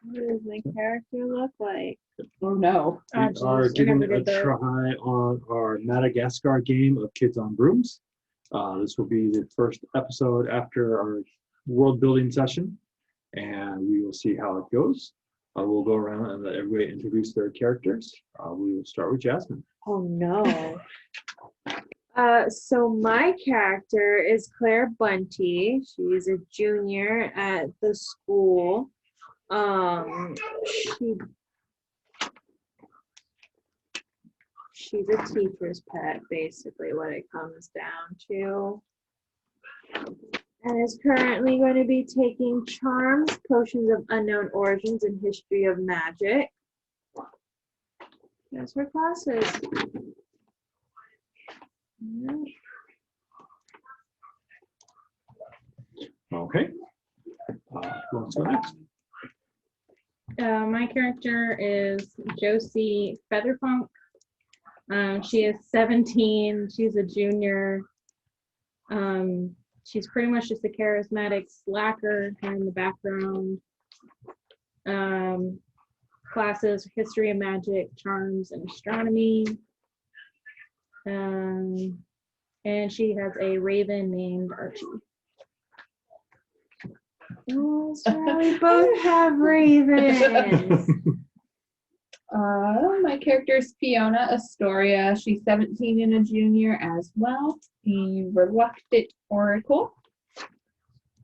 What does my character look like? Oh no. We are giving it a try on our Madagascar game of Kids on Brooms. This will be the first episode after our world building session, and we will see how it goes. We'll go around and let everybody introduce their characters. We will start with Jasmine. Oh no. So my character is Claire Bunty. She's a junior at the school. She's a teacher's pet, basically what it comes down to. And is currently going to be taking Charms, Potions of Unknown Origins, and History of Magic. That's her classes. Okay. Who wants to go next? My character is Josie Featherfunk. She is 17. She's a junior. She's pretty much just a charismatic slacker kind of in the background. Classes, History of Magic, Charms, and Astronomy. And she has a raven named Archie. Oh, so we both have ravens. My character is Fiona Astoria. She's 17 and a junior as well. The Reluctant Oracle.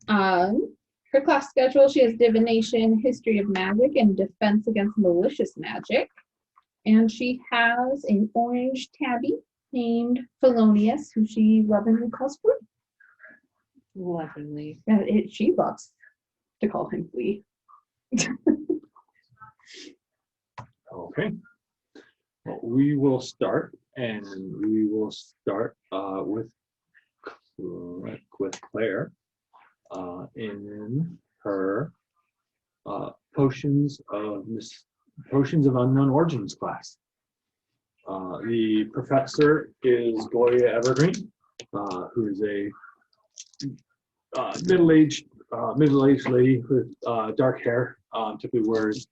Her class schedule, she has Divination, History of Magic, and Defense Against Malicious Magic. And she has an orange tabby named Felonius, who she lovingly calls Flea. Lovingly. She loves to call him Flea. Okay. Well, we will start, and we will start with Claire in her Potions of Unknown Origins class. The professor is Gloria Evergreen, who is a middle-aged lady with dark hair. Typically wears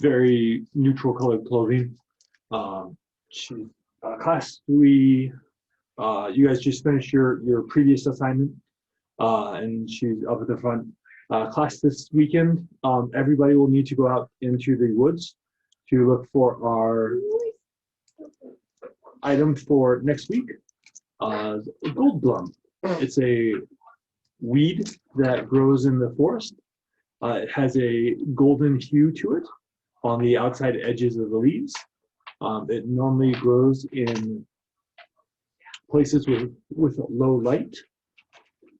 very neutral colored clothing. You guys just finished your previous assignment, and she's up at the front. Class this weekend, everybody will need to go out into the woods to look for our item for next week. Gold Glum. It's a weed that grows in the forest. It has a golden hue to it on the outside edges of the leaves. It normally grows in places with low light,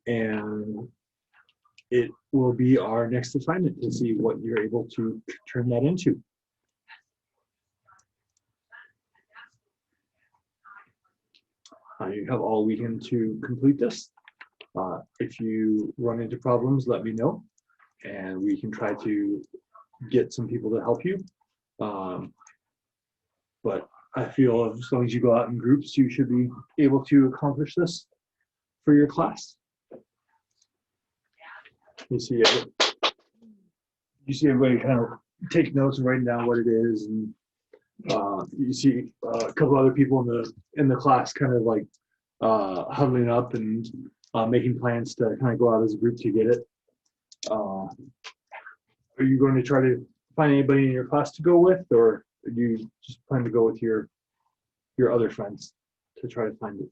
and it will be our next assignment to see what you're able to turn that into. You have all weekend to complete this. If you run into problems, let me know, and we can try to get some people to help you. But I feel as long as you go out in groups, you should be able to accomplish this for your class. You see everybody kind of take notes and writing down what it is, and you see a couple other people in the class kind of like huddling up and making plans to kind of go out as a group to get it. Are you going to try to find anybody in your class to go with, or do you just plan to go with your other friends to try to find it?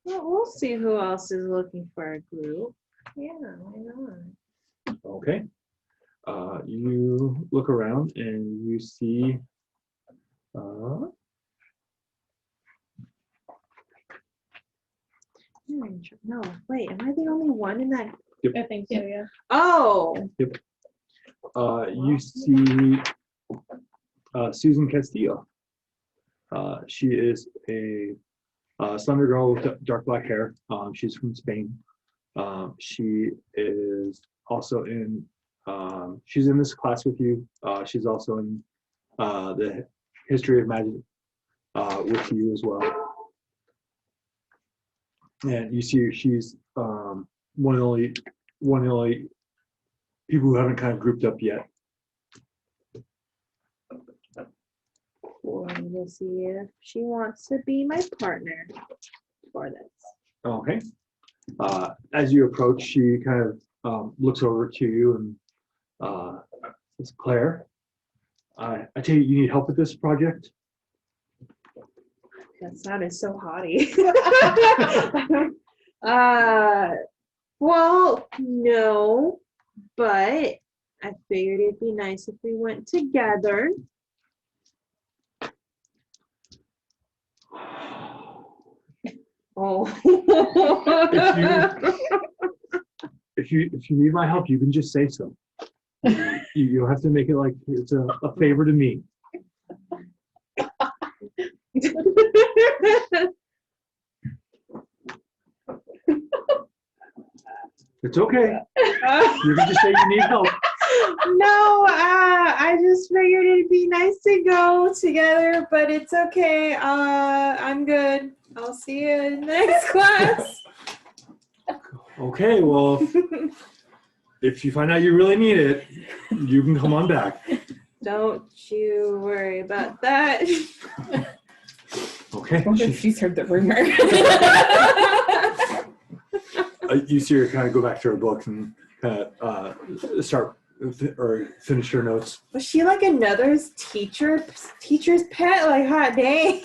Well, we'll see who else is looking for a group. Yeah, why not? Okay. You look around and you see No, wait, am I the only one in that? I think so, yeah. Oh, you see Susan Castillo. She is a slender girl with dark black hair. She's from Spain. She is also she's in this class with you. She's also in the History of Magic with you as well. And you see she's one of the only people who haven't kind of grouped up yet. We'll see if she wants to be my partner for this. Okay. As you approach, she kind of looks over to you and says, Claire, I tell you, you need help with this project? That sounded so haughty. Well, no, but I figured it'd be nice if we went together. Oh. If you need my help, you can just say so. You don't have to make it like it's a favor to me. It's okay. You can just say you need help. No, I just figured it'd be nice to go together, but it's okay. I'm good. I'll see you in the next class. Okay, well, if you find out you really need it, you can come on back. Don't you worry about that. Okay. What if she's heard the rumor? You see her kind of go back to her book and kind of start or finish her notes. Was she like another teacher's pet? Like, hot dang.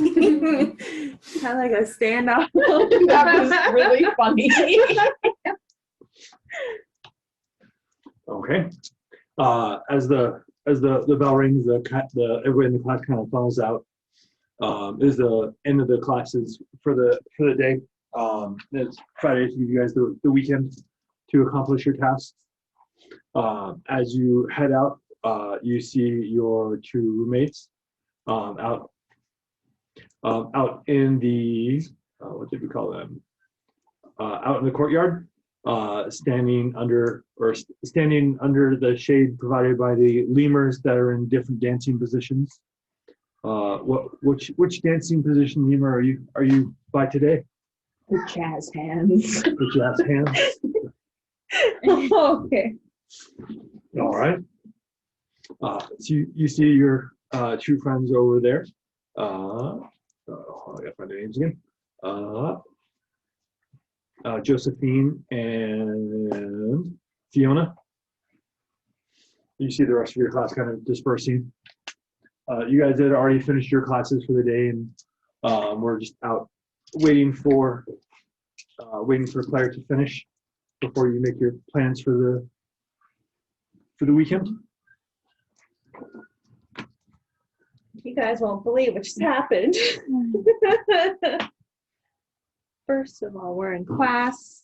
Kind of like a standoff. That was really funny. Okay. As the bell rings, everybody in the class kind of funnels out. Is the end of the classes for the day. It's Friday to give you guys the weekend to accomplish your tasks. As you head out, you see your two roommates out in the what did we call them? Out in the courtyard, standing under the shade provided by the lemurs that are in different dancing positions. Which dancing position lemur are you by today? The jazz hands. The jazz hands. Okay. All right. So you see your two friends over there. I gotta find their names again. Josephine and Fiona. You see the rest of your class kind of dispersing. You guys had already finished your classes for the day, and we're just out waiting for Claire to finish before you make your plans for the weekend. You guys won't believe what just happened. First of all, we're in class.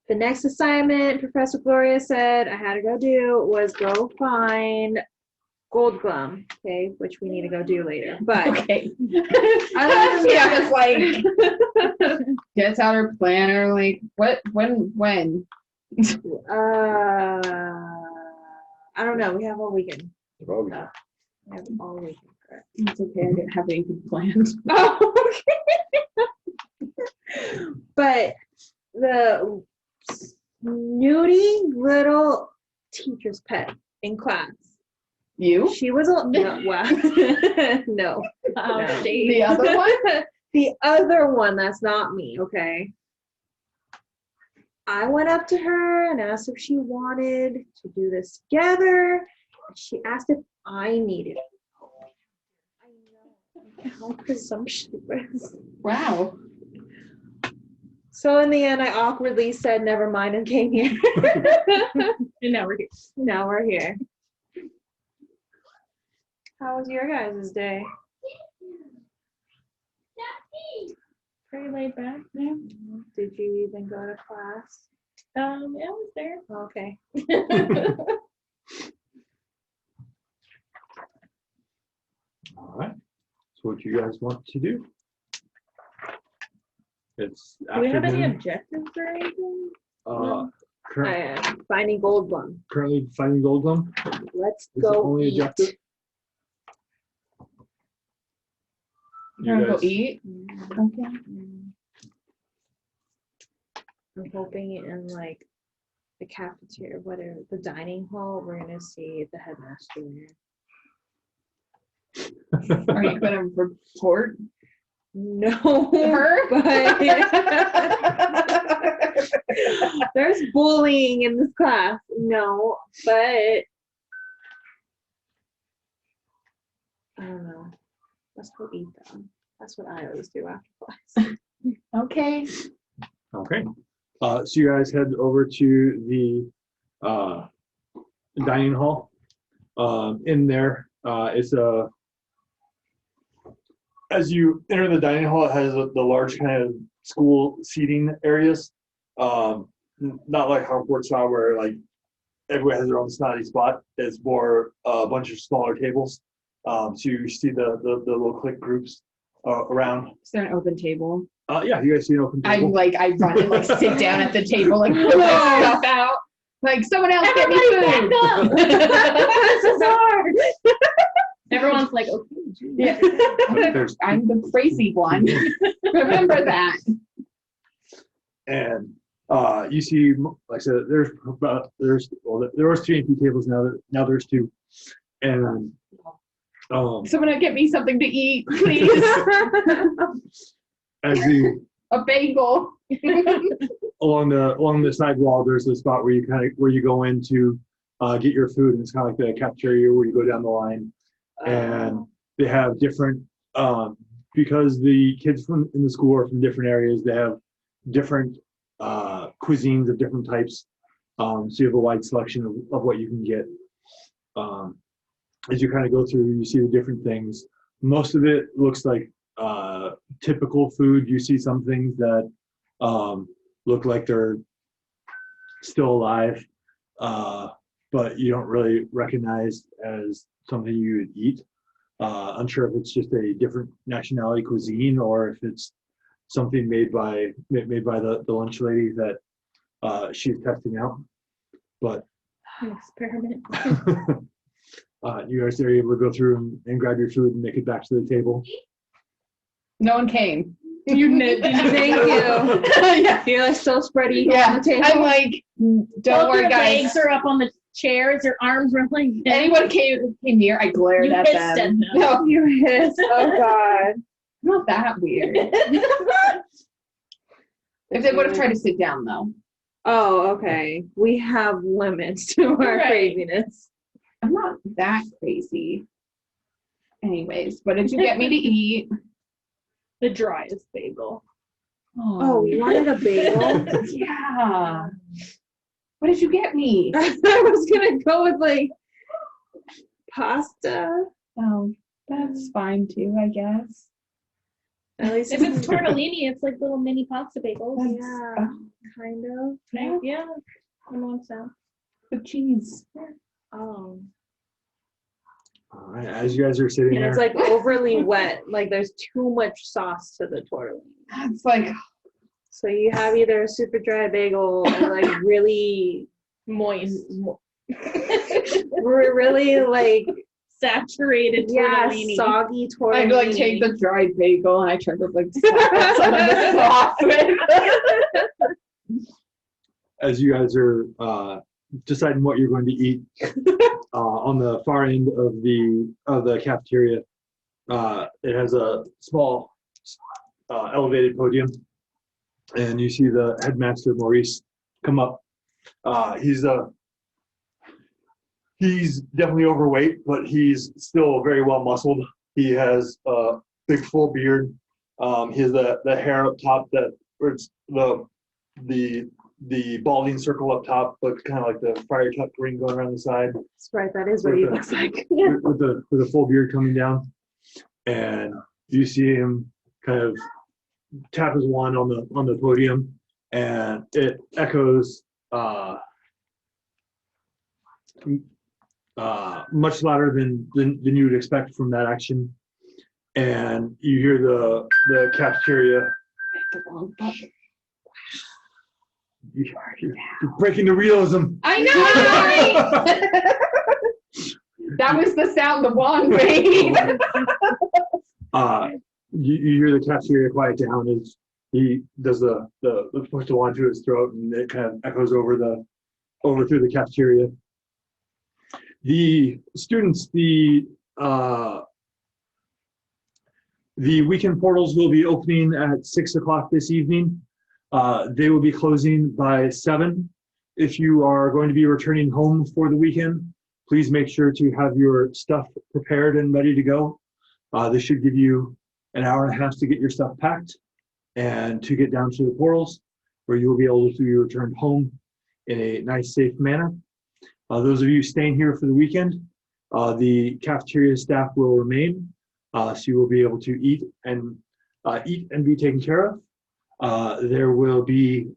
The next assignment Professor Gloria said I had to go do was go find Gold Glum, okay, which we need to go do later. But Okay. I Yeah, it's like gets out her planner, like what when? I don't know. We have all weekend. Oh, We have all weekend. Correct. It's okay, I didn't have anything planned. Oh, okay. But the snooty little teacher's pet in class. You? She was a no, well, no. No. The other one? The other one, that's not me, okay? I went up to her and asked if she wanted to do this together. She asked if I needed it. I know how presumptuous. Wow. So in the end, I awkwardly said, never mind, and came here. And now we're here. Now we're here. How was your guys' day? Pretty laid back. Yeah. Did you even go to class? Yeah, I was there. Okay. all right. So what you guys want to do? It's Do we have any afternoon. objectives or anything? Finding Gold Glum. Currently finding Gold Glum. Let's Is the go only eat. objective? You wanna go guys- eat? Okay. I'm hoping in like the cafeteria, whatever, the dining hall, we're gonna see the headmaster there. Are you gonna report No, her? but there's bullying in this class. No, but I don't know. Let's go eat them. That's what I always do after class. Okay. Okay. So you guys head over to the dining hall. In there, it's a. As you enter the dining hall, it has the large kind of school seating areas. Not like Hogwarts style where like everyone has their own snotty spot. It's more a bunch of smaller tables. So you see the little clique groups around. Is there an open table? Yeah, you guys see an open table. I run and like sit down at the table, like put my stuff out. Like someone else get me food. This is hard. Everyone's like, okay. Yeah. I'm the crazy one. Remember that. And you see, like I said, there was 3 empty tables now there's 2, and Someone get me something to eat, please. as you A bagel. along the side wall, there's a spot where you go in to get your food, and it's kind of like the cafeteria where you go down the line, and they have different because the kids in the school are from different areas. They have different cuisines of different types, so you have a wide selection of what you can get. As you kind of go through, you see the different things. Most of it looks like typical food. You see some things that look like they're still alive, but you don't really recognize as something you would eat. Unsure if it's just a different nationality cuisine or if it's something made by the lunch lady that she's testing out. But An experiment. you guys are able to go through and grab your food and make it back to the table. No one came. You did. Thank you. Yeah. You're like so spread eagle Yeah. on the table. I'm like, don't Both worry, your guys. legs are up on the chairs. Your arms are like this. Anyone came near, I glared You at hissed them. at them. No, You hiss. Oh God. not that weird. If they would have tried to sit down, though. Oh, okay. We have limits to our Right. craziness. I'm not that crazy. Anyways, what did you get me to eat? The driest bagel. Oh, you wanted a bagel? Yeah. What did you get me? I was gonna go with like pasta. Oh, that's fine too, I guess. At least If it's tortellini, it's like little mini pasta bagels. yeah, kind of. Yeah. I'm on sound. With cheese. Oh, All right, as you guys are sitting and there, it's like overly wet. Like there's too much sauce to the tortellini. It's like, So you have either a super dry bagel or like really Moist. really like Saturated tortellini. soggy tortellini. I'd like take the dried bagel and I try to like slap some of the sauce with. as you guys are deciding what you're going to eat, on the far end of the cafeteria, it has a small elevated podium, and you see the headmaster Maurice come up. He's definitely overweight, but he's still very well muscled. He has a big full beard. He has the hair up top where it's the balding circle up top, but kind of like the friar tuck ring going around the side. That's right. That is what he looks like. with the full beard coming down, and you see him kind of tap his wand on the podium, and it echoes much louder than you would expect from that action, and you hear the cafeteria. You're breaking the realism. I know, right? That was the sound the wand made. You hear the cafeteria quiet down as he does the push the wand to his throat, and it kind of echoes over through the cafeteria. The students, the weekend portals will be opening at 6 o'clock this evening. They will be closing by 7. If you are going to be returning home for the weekend, please make sure to have your stuff prepared and ready to go. This should give you an hour and a half to get your stuff packed and to get down to the portals, where you will be able to be returned home in a nice, safe manner. Those of you staying here for the weekend, the cafeteria staff will remain, so you will be able to eat and be taken care of. There will be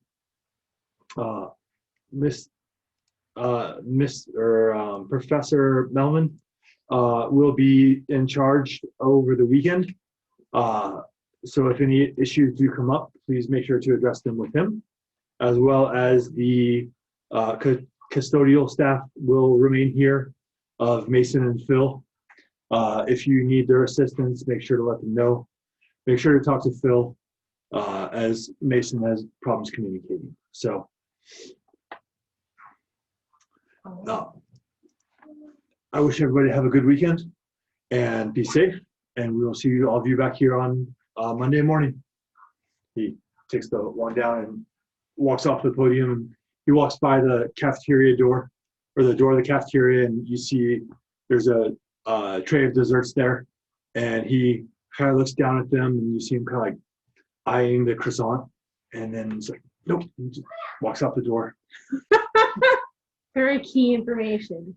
Professor Melman will be in charge over the weekend. So if any issues do come up, please make sure to address them with him, as well as the custodial staff will remain here of Mason and Phil. If you need their assistance, make sure to let them know. Make sure to talk to Phil, as Mason has problems communicating. So I wish everybody have a good weekend and be safe, and we will see all of you back here on Monday morning. He takes the wand down and walks off the podium, and he walks by the cafeteria door, or the door of the cafeteria, and you see there's a tray of desserts there, and he kind of looks down at them, and you see him kind of like eyeing the croissant, and then he's like, nope, and just walks out the door. Very key information.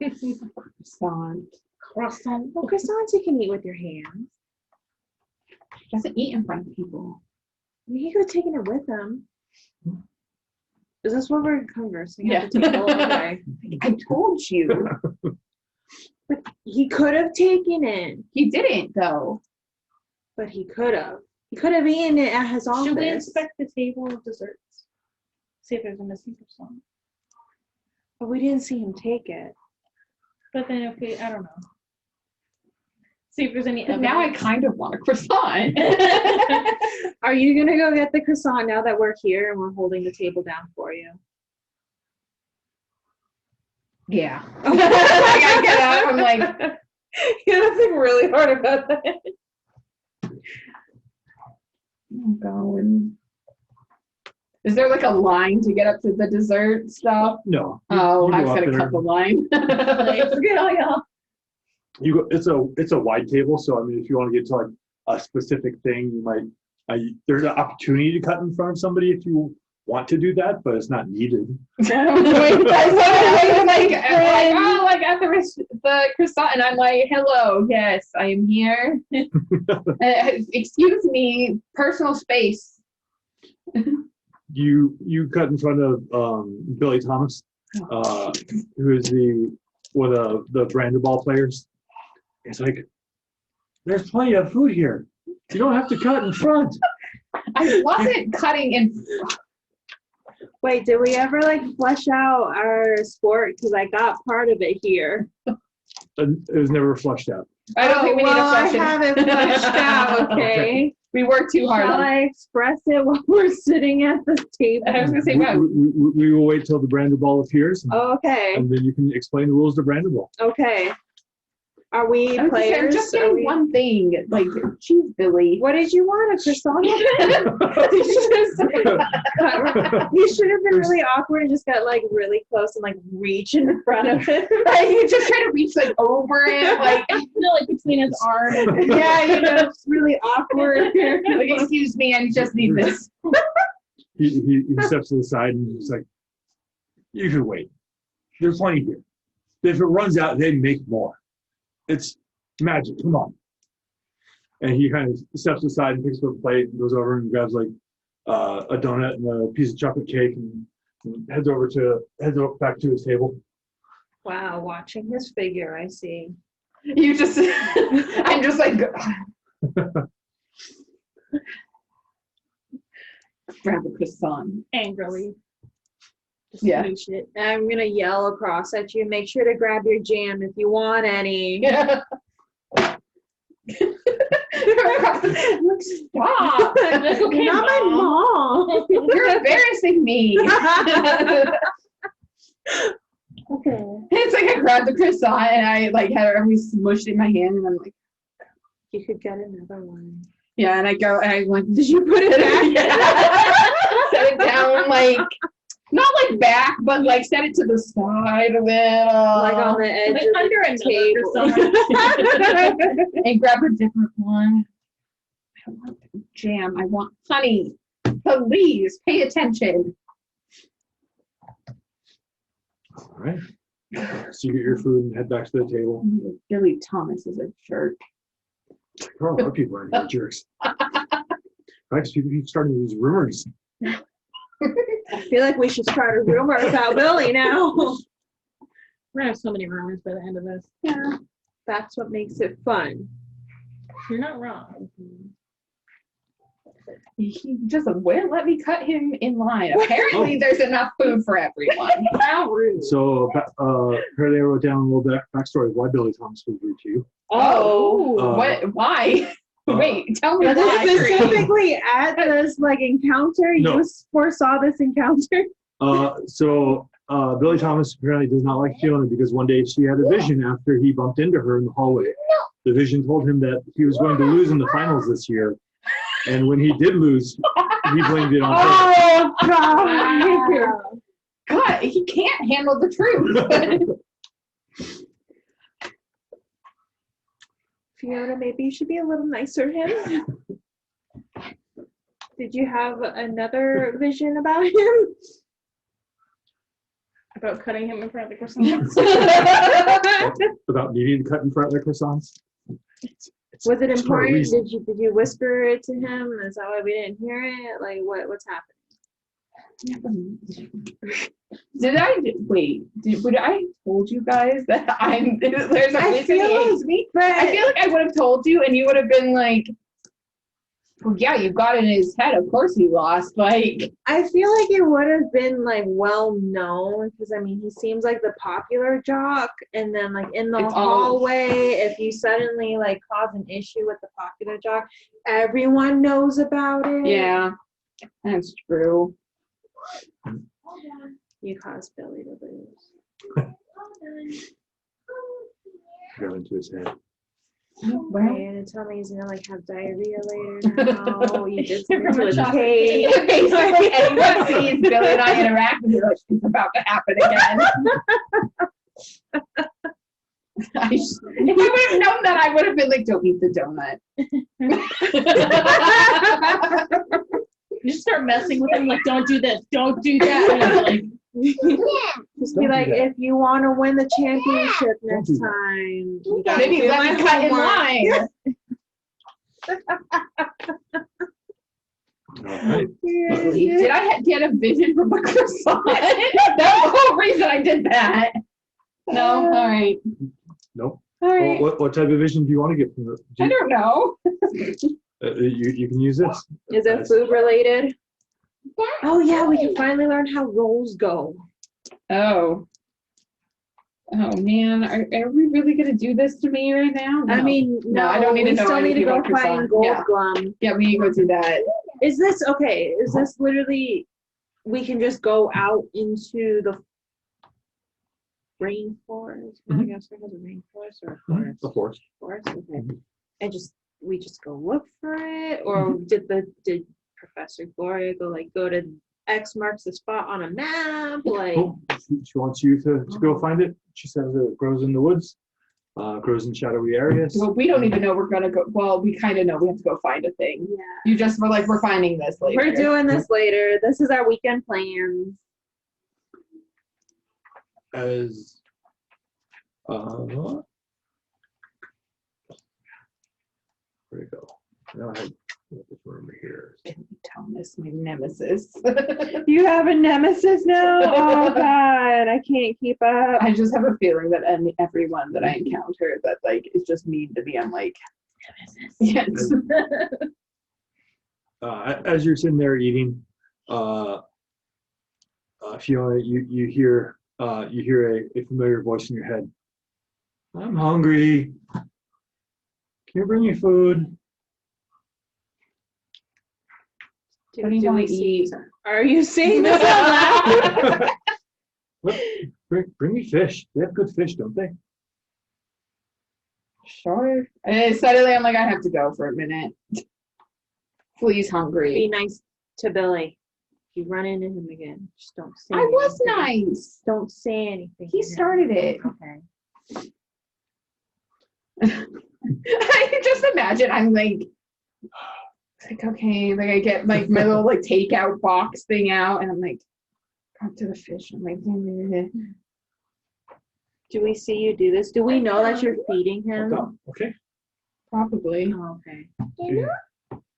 Croissant. Croissant. Well, croissants you can eat with your hands. Doesn't eat in front of people. You could have taken it with him. Is this what we're conversing Yeah. at the table? Okay. I told you. But he could have taken it. He didn't, though. But he could have. He could have eaten it at his office. Should we inspect the table of desserts? See if there's a missing croissant. But we didn't see him take it. But then if we, I don't know. See if there's any But now I evidence. kind of want a croissant. Are you gonna go get the croissant now that we're here and we're holding the table down for you? Yeah. I gotta get up. I'm like, You have to think really hard about that. I'm going. Is there like a line to get up to the dessert stuff? No. Oh, you I go was up gonna there. cut the line. Like, forget all y'all. You go. It's a wide table, so I mean, if you want to get to like a specific thing, you might. There's an opportunity to cut in front of somebody if you want to do that, but it's not needed. Like at the croissant, and I'm like, hello, yes, I am here. Excuse me, personal space. You cut in front of Billy Thomas, who is one of the Brandeball players. It's like, there's plenty of food here. You don't have to cut in front. I wasn't cutting in. Wait, did we ever like flesh out our sport? Because I got part of it here. And it was never flushed out. I don't think we need to flush I it. have it fleshed out, okay? We worked too hard Shall on it. I express it while we're sitting at the table? I was gonna say, wow. We will wait till the Brandeball appears, Okay, and then you can explain the rules to Brandeball. okay. Are we I'm players? just Are getting we- one thing. Like, geez, Billy. What did you want? A croissant? You should have been really awkward and just got like really close and like reach in front of it. Like, you just try to reach like over it, like, I feel like between his arm. Yeah, you know, it's really awkward. like, excuse me, I just need this. He steps to the side and he's like, you can wait. There's plenty here. If it runs out, they make more. It's magic. Come on. And he kind of steps aside and picks up a plate and goes over and grabs like a donut and a piece of chocolate cake and heads back to his table. Wow, watching his figure, I see. You just, I'm just like, grab a croissant. Angrily. Just Yeah. finish it. I'm gonna yell across at you. Make sure to grab your jam if you want any. Yeah. Looks Stop. That's okay, Not my mom. You're embarrassing me. Okay. It's like I grabbed the croissant and I like had everything smushed in my hand and I'm like, You could get another one. yeah, and I go and I'm like, did you put it back? Set it down like not like back, but like set it to the side a little. Like on the edge Like of under the another table. And grab a different one. I don't want jam. I want honey. Please pay attention. All right. So you get your food and head back to the table. Billy Thomas is a jerk. There are a lot of people around here jerks. Nice people keep starting these rumors. I feel like we should start a rumor about Billy now. We're gonna have so many rumors by the end of this. Yeah. That's what makes it fun. You're not wrong. He doesn't let me cut him in line. Apparently, there's enough food for everyone. How rude. So apparently I wrote down a little backstory of why Billy Thomas was rude to you. Oh. What? Why? Wait, tell me why. Specifically at this like encounter, No. you foresaw this encounter. So Billy Thomas apparently does not like Fiona because one day she had a vision after he bumped into her in the hallway. The vision told him that he was going to lose in the finals this year. And when he did lose, he blamed it on her. Oh God. God, he can't handle the truth. Fiona, maybe you should be a little nicer to him. Did you have another vision about him? About cutting him in front of the croissants. About needing to cut in front of the croissants. Was it It's for a important? reason. Did you whisper it to him? Is that why we didn't hear it? Like what's happening? Did I wait? Would I told you guys that there's a I reason feel he like- hates me? But I feel like I would have told you, and you would have been like, well, "Yeah, you got it in his head. Of course he lost." Like, I feel like it would have been like well known because I mean he seems like the popular jock, and then like in the It's all- hallway, if you suddenly like cause an issue with the popular jock, everyone knows about it. yeah, that's true. You caused Billy to lose. Got into his head. Right, and tell me he's gonna like have diarrhea later now. You did something From to a his chocolate cake. cake. Basically, anyone sees Billy and I interact with her, it's about to happen again. If I would have known that, I would have been like, "Don't eat the donut." You just start messing with him, like, don't do this, don't do that. And it's like, Just Don't be do like, that. if you want to win the championship Don't next do that. time, you gotta Maybe do let my me cut in homework. line. All right. Did I get a vision from a croissant? That's the whole reason I did that. No, all right, Nope. all Well, right. what type of vision do you want to get from the? I don't know. You can use this. Is it food related? Oh yeah, we can finally learn how rolls go. Oh. Oh man, are we really gonna do this to me right now? I No. mean, no, I don't need to we know still need to anything go about find croissant. Gold Yeah. Glum. Yeah, we need to go do that. Is this okay? Is this literally? We can just go out into the rainforest. Mhm. Madagascar has a rainforest or a forest. The forest. Forest. Okay. And we just go look for it, or did Professor Gloria go to X marks the spot on a map? Like, Oh, she wants you to go find it. She says it grows in the woods, grows in shadowy areas. Well, we don't even know we're gonna go. Well, we kind of know we have to go find a thing. yeah, You just were like, we're finding this later. we're doing this later. This is our weekend plans. As where'd it go? Now I had this room here. Thomas, my nemesis. You have a nemesis now? Oh God, I can't keep up. I just have a feeling that everyone that I encounter that like is just mean to me. I'm like, yes. As you're sitting there eating, Fiona, you hear a familiar voice in your head. I'm hungry. Can you bring me food? What do you want to eat? Are you saying this out loud? Bring me fish. They have good fish, don't they? Sure. And suddenly I'm like, I have to go for a minute. Please, Be hungry. nice to Billy. If you run into him again, just don't say I was anything. nice. Don't say anything. He to him. started it. Okay. I just imagine I'm like okay, like I get like my little like takeout box thing out, and I'm like, up to the fish. I'm like, Do we see you do this? Do we know that you're feeding him? Okay. probably. Oh, okay.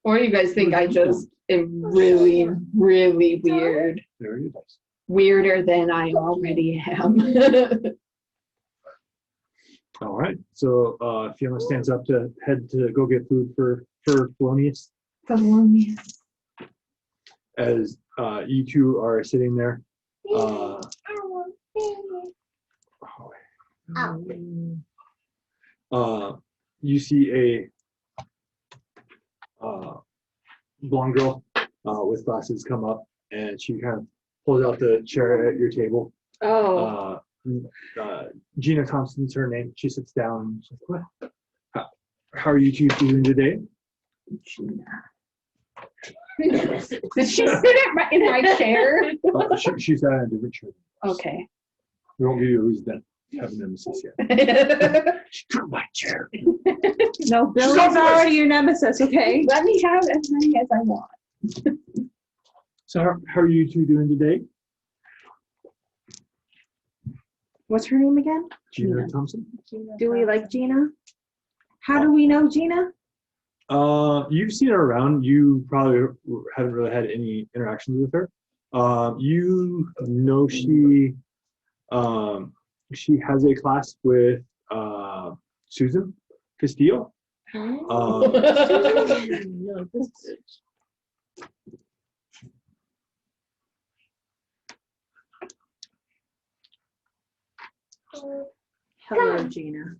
Or you guys think I just am really, really weird, There it is. weirder than I already am. All right. So Fiona stands up to head to go get food for Polonius. As you two are sitting there. You see a blonde girl with glasses come up, and she kind of pulls out the chair at your table. Oh. Gina Thompson's her name. She sits down and she's like, "What? How are you two doing today?" Gina. Did she sit in my chair? She sat in a different chair. Okay. We won't give you a reason to have a nemesis yet. She took my chair. No, Billy's already your nemesis, okay? Let me have as many as I want. So how are you two doing today? What's her name again? Gina Gina. Thompson. Do we like Gina? How do we know Gina? You've seen her around. You probably haven't really had any interactions with her. You know she has a class with Susan Castillo. Hello, Gina.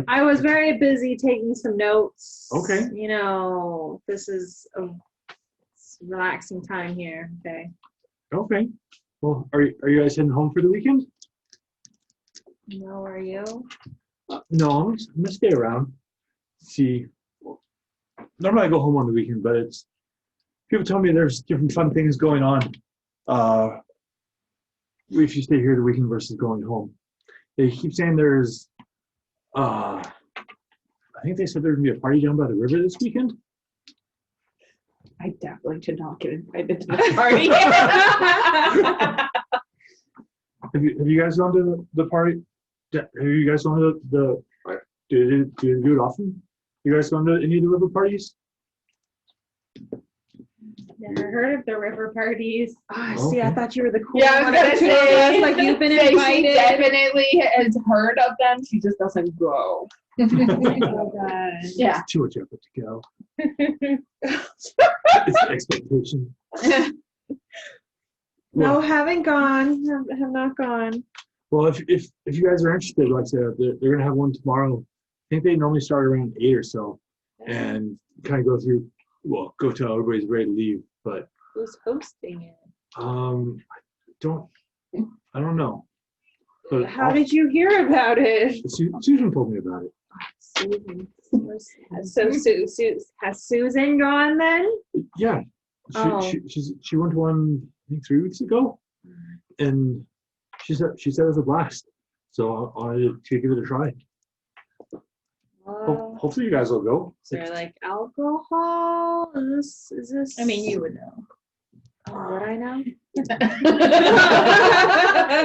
I was very busy taking some notes. Okay. You know, this is a relaxing time here. Okay. Okay. Well, are you guys heading home for the weekend? No, are you? No, I'm gonna stay around. See, normally I go home on the weekend, but it's people tell me there's different fun things going on. If you stay here the weekend versus going home, they keep saying there's. I think they said there's gonna be a party down by the river this weekend. I definitely did not get invited to the party. Have you guys gone to the party? Have you guys gone to the do they do it often? You guys gone to any of the river parties? Never heard of the river parties. Oh, see, I Okay. thought you were the cool Yeah, I was one gonna of the two of say, us, like you've been Say invited. She definitely has heard of them. She just doesn't go. Oh, God. Yeah. Too much effort to go. It's the expectation. No, haven't gone. Have not gone. Well, if you guys are interested, like I said, they're gonna have one tomorrow. I think they normally start around 8 or so, and kind of go through. Well, go till everybody's ready to leave. But Who's hosting it? I don't know. But How did you hear about it? Susan told me about it. Susan. So has Susan gone then? Yeah, Oh. she went to one I think 3 weeks ago, and she said it was a blast. So I wanted to give it a try. Hopefully you guys will go. Is there like alcohol? Is this? I mean, you would know. Oh, would I know?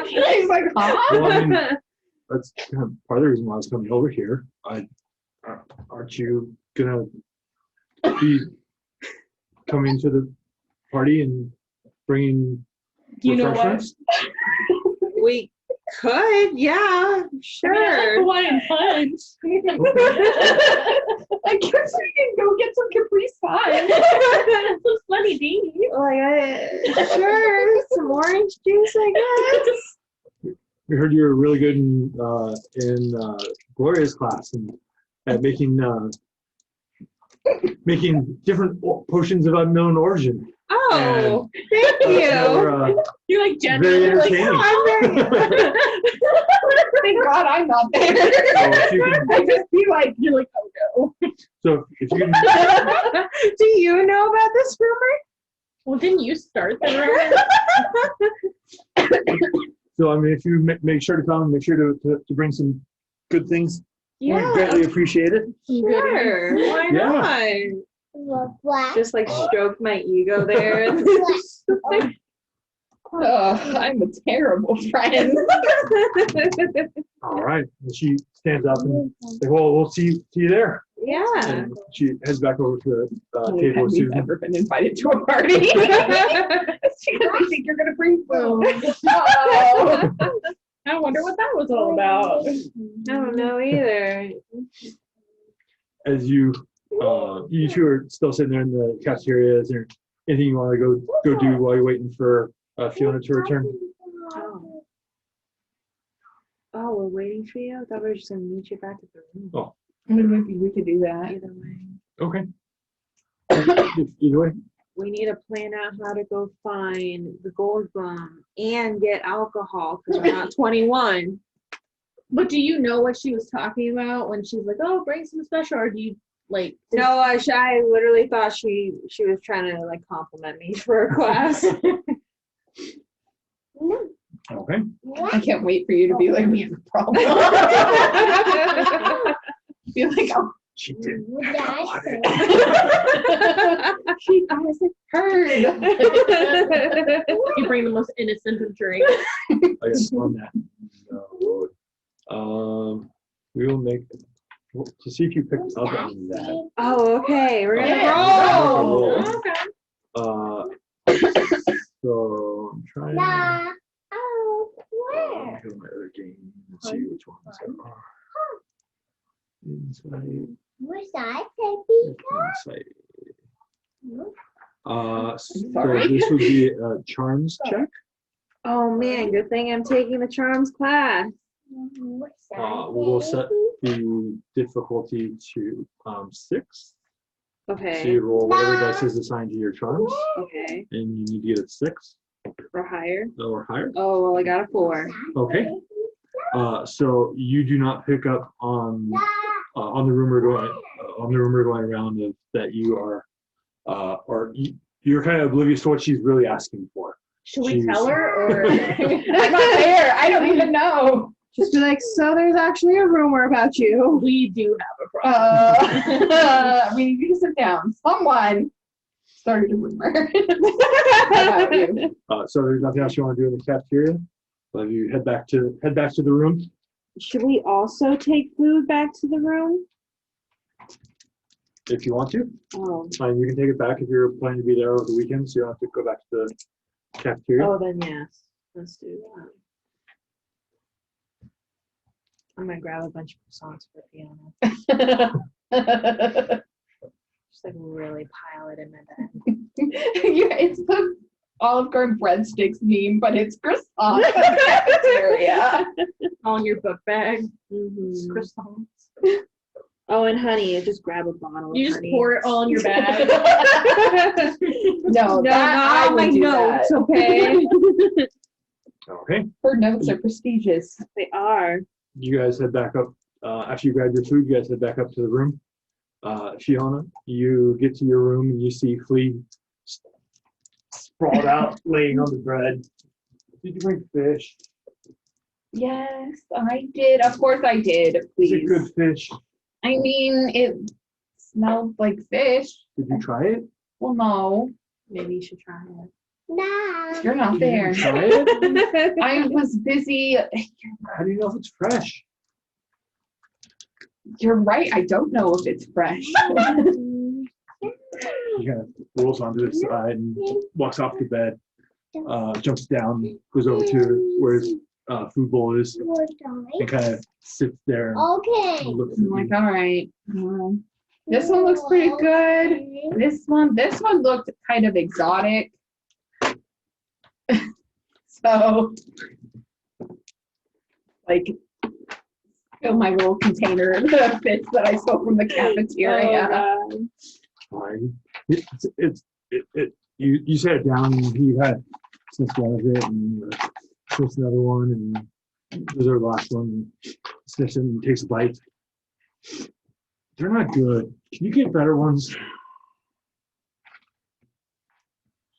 He's like, huh? Well, I mean, that's kind of part of the reason why I was coming over here. Aren't you gonna be coming to the party and bringing You know what? refreshments? We could, yeah, sure. Hawaiian punch. I guess we can go get some Capri Sun. Some funny D. Like, sure, some orange juice, I guess. We heard you were really good in Gloria's class and at making making different potions of unknown origin. Oh, thank They you. were You're like very genuinely like, entertaining. I'm very. Thank God I'm not there. So if you can, I just be like, you're like, oh so if you can, Do you know about this rumor? well, didn't you start the rumor? so I mean, if you make sure to come, make sure to bring some good things. We greatly appreciate it. Sure. Why Yeah. not? Just like stroke my ego there. no. I'm a terrible friend. All right. And she stands up and like, well, we'll see you there. Yeah. And she heads back over to the Only table time with we've Susan. ever been invited to a party. She doesn't think you're gonna bring food. Oh. I wonder what that was all about. I don't know either. As you two are still sitting there in the cafeteria, is there anything you want to go do while you're waiting for Fiona to return? Oh, we're waiting for you? I thought we were just gonna meet you back at the room. Oh. Maybe we could do that. Either way. Okay. Either way. We need to plan out how to go find the Gold Glum and get alcohol because we're not 21. But do you know what she was talking about when she's like, "Oh, bring some special," or do you like? No, I literally thought she was trying to like compliment me for a class. Okay. I can't wait for you to be like, we have a problem. Be like, oh, She did. she hasn't heard. You bring the most innocent of drinks. I guess on that note, we will make to see if you picked up on that. Oh, okay. We're gonna Yeah. roll. Roll. Okay. So I'm trying to go to my other game and see which ones there are. Insight. Insight. So Sorry. this would be a charms check. Oh man, good thing I'm taking the charms class. We'll set the difficulty to 6. So Okay. you roll whatever dice is assigned to your charms, Okay. and you need to get a 6 Or higher. or higher. Oh well, I got a 4. Okay. So you do not pick up on the rumor going around of that you are, you're kind of oblivious to what she's really asking for. Should we tell her, or I'm not there. I don't even know. Just be like, so there's actually a rumor about you. we do have a problem? We need to sit down. Someone started a rumor about you. So there's nothing else you want to do in the cafeteria. Let you head back to the room. Should we also take food back to the room? If you want to. Oh. And you can take it back if you're planning to be there over the weekend, so you don't have to go back to the cafeteria. Oh, then yes. Let's do that. I'm gonna grab a bunch of croissants for Fiona. Just like really pile it in my bag. Yeah, it's the Olive Garden breadsticks meme, but it's croissant in the cafeteria. All in your book bag. Mhm. Croissants. Oh, and honey, just grab a bottle You of just honey. pour it all in your bag. No, No, that I not would my do notes, that. okay? Okay. Her notes are prestigious. They are. You guys head back up. After you grab your food, you guys head back up to the room. Fiona, you get to your room and you see Flea sprawled out, laying on the bread. Did you bring fish? Yes, I did. Of course I did. Is it Please. good fish? I mean, it smelled like fish. Did you try it? Well, no, Maybe you should try it. you're not there. Did you try it? I was busy. How do you know if it's fresh? You're right. I don't know if it's fresh. He kind of rolls onto his side and walks off the bed, jumps down, goes over to where his food bowl is, and kind of sits there and Okay. looks I'm at like, you. all right. This one looks pretty good. This one looked kind of exotic. So, like, Fill my little container of the fish that I stole from the cafeteria. Oh, God. Fine. You sat it down and he had sniffed one of it and sniffs another one and this is our last one. And sniffs it and takes a bite. They're not good. Can you get better ones?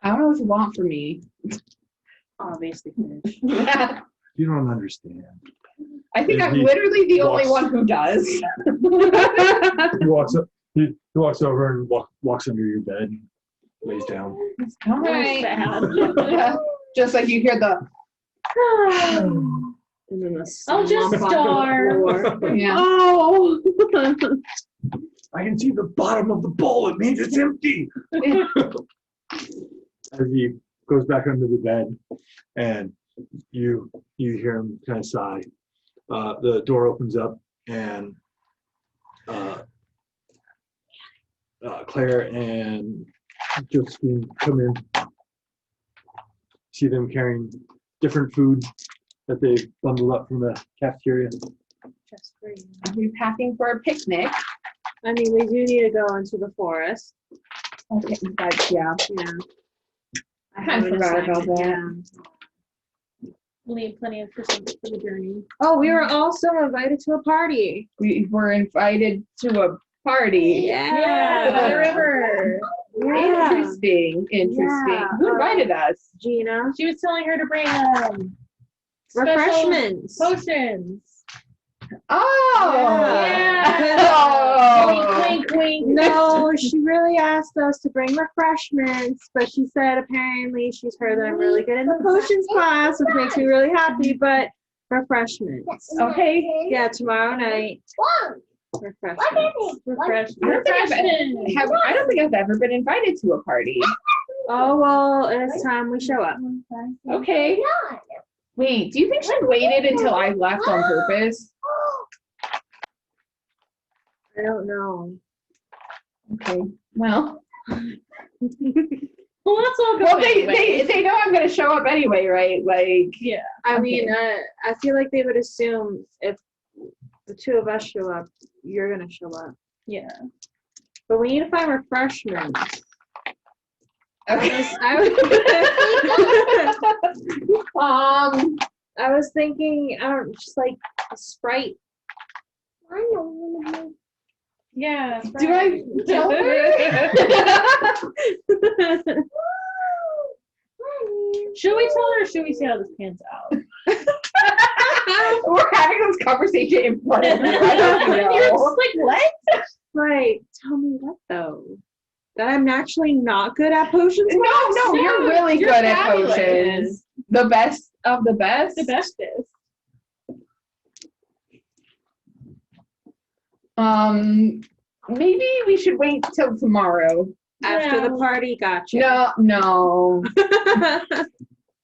I don't know what you want from me. Obviously fish. You don't understand. I think And I'm he literally the only walks- one who does. He walks up. He walks over and walks under your bed and lays down. All right. Sad. Just like you hear the, And then the I'll just slump on the starve. floor. yeah. Oh. I can see the bottom of the bowl. It means it's empty. As he goes back under the bed, and you hear him kind of sigh. The door opens up, and Claire and Josephine come in. See them carrying different food that they've bundled up from the cafeteria. Just for you. Are we packing for a picnic? I mean, we do need to go into the forest. Okay, but yeah. Yeah. I Kind of have an forgot about assignment, that. yeah. We'll need plenty of for the journey. Oh, we were also invited to a party. We were invited to a party. Yeah, by the river. Yeah. Interesting. Yeah. Who invited us? Gina. She was telling her to bring special Refreshments. potions. Oh. Yeah. Oh. Wink, wink, wink. No, she really asked us to bring refreshments, but she said apparently she's heard that I'm really good in the potions class, which makes me really happy, but refreshments. Okay. Yeah, tomorrow night. Refreshments. Refreshment. I don't think I've ever been invited to a party. Oh, well, it's time we show up. Okay. Wait, do you think she waited until I left on purpose? I don't know. Okay. Well, Well, let's all go. well, anyway. they know I'm gonna show up anyway, right? Like, Yeah. I Okay. mean, I feel like they would assume if the two of us show up, you're going to show up. Yeah. But we need to find refreshments. okay. I was thinking, just like a Sprite. Yeah. Do I tell Should we tell her or should we see how this pans out? We're having this conversation in front of me. I don't You're know. just like, what? Right. Tell me what though? That I'm actually not good at potions? No, you're really you're good at fabulous. potions. The best of the best. The best is. Maybe we should wait till tomorrow. After Yeah. the party, gotcha. No.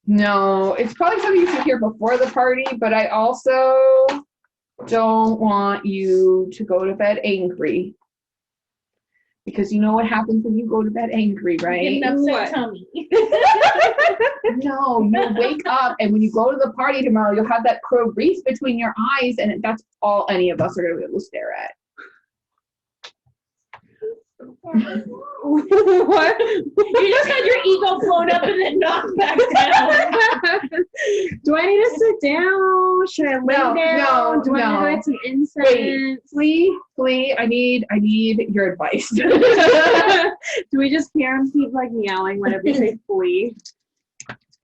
No, it's probably something you should hear before the party, but I also don't want you to go to bed angry. Because you know what happens when you go to bed angry, Get right? an upset What? tummy. No, you'll wake up and when you go to the party tomorrow, you'll have that crow wreath between your eyes, and that's all any of us are going to be able to stare at. What? You just had your ego blown up and then knocked back down. Do I need to sit down? Should I lay No, down? Do I need no. to light some incense? Flea, I need your advice. Do we just hear him keep like meowing whenever we say flee?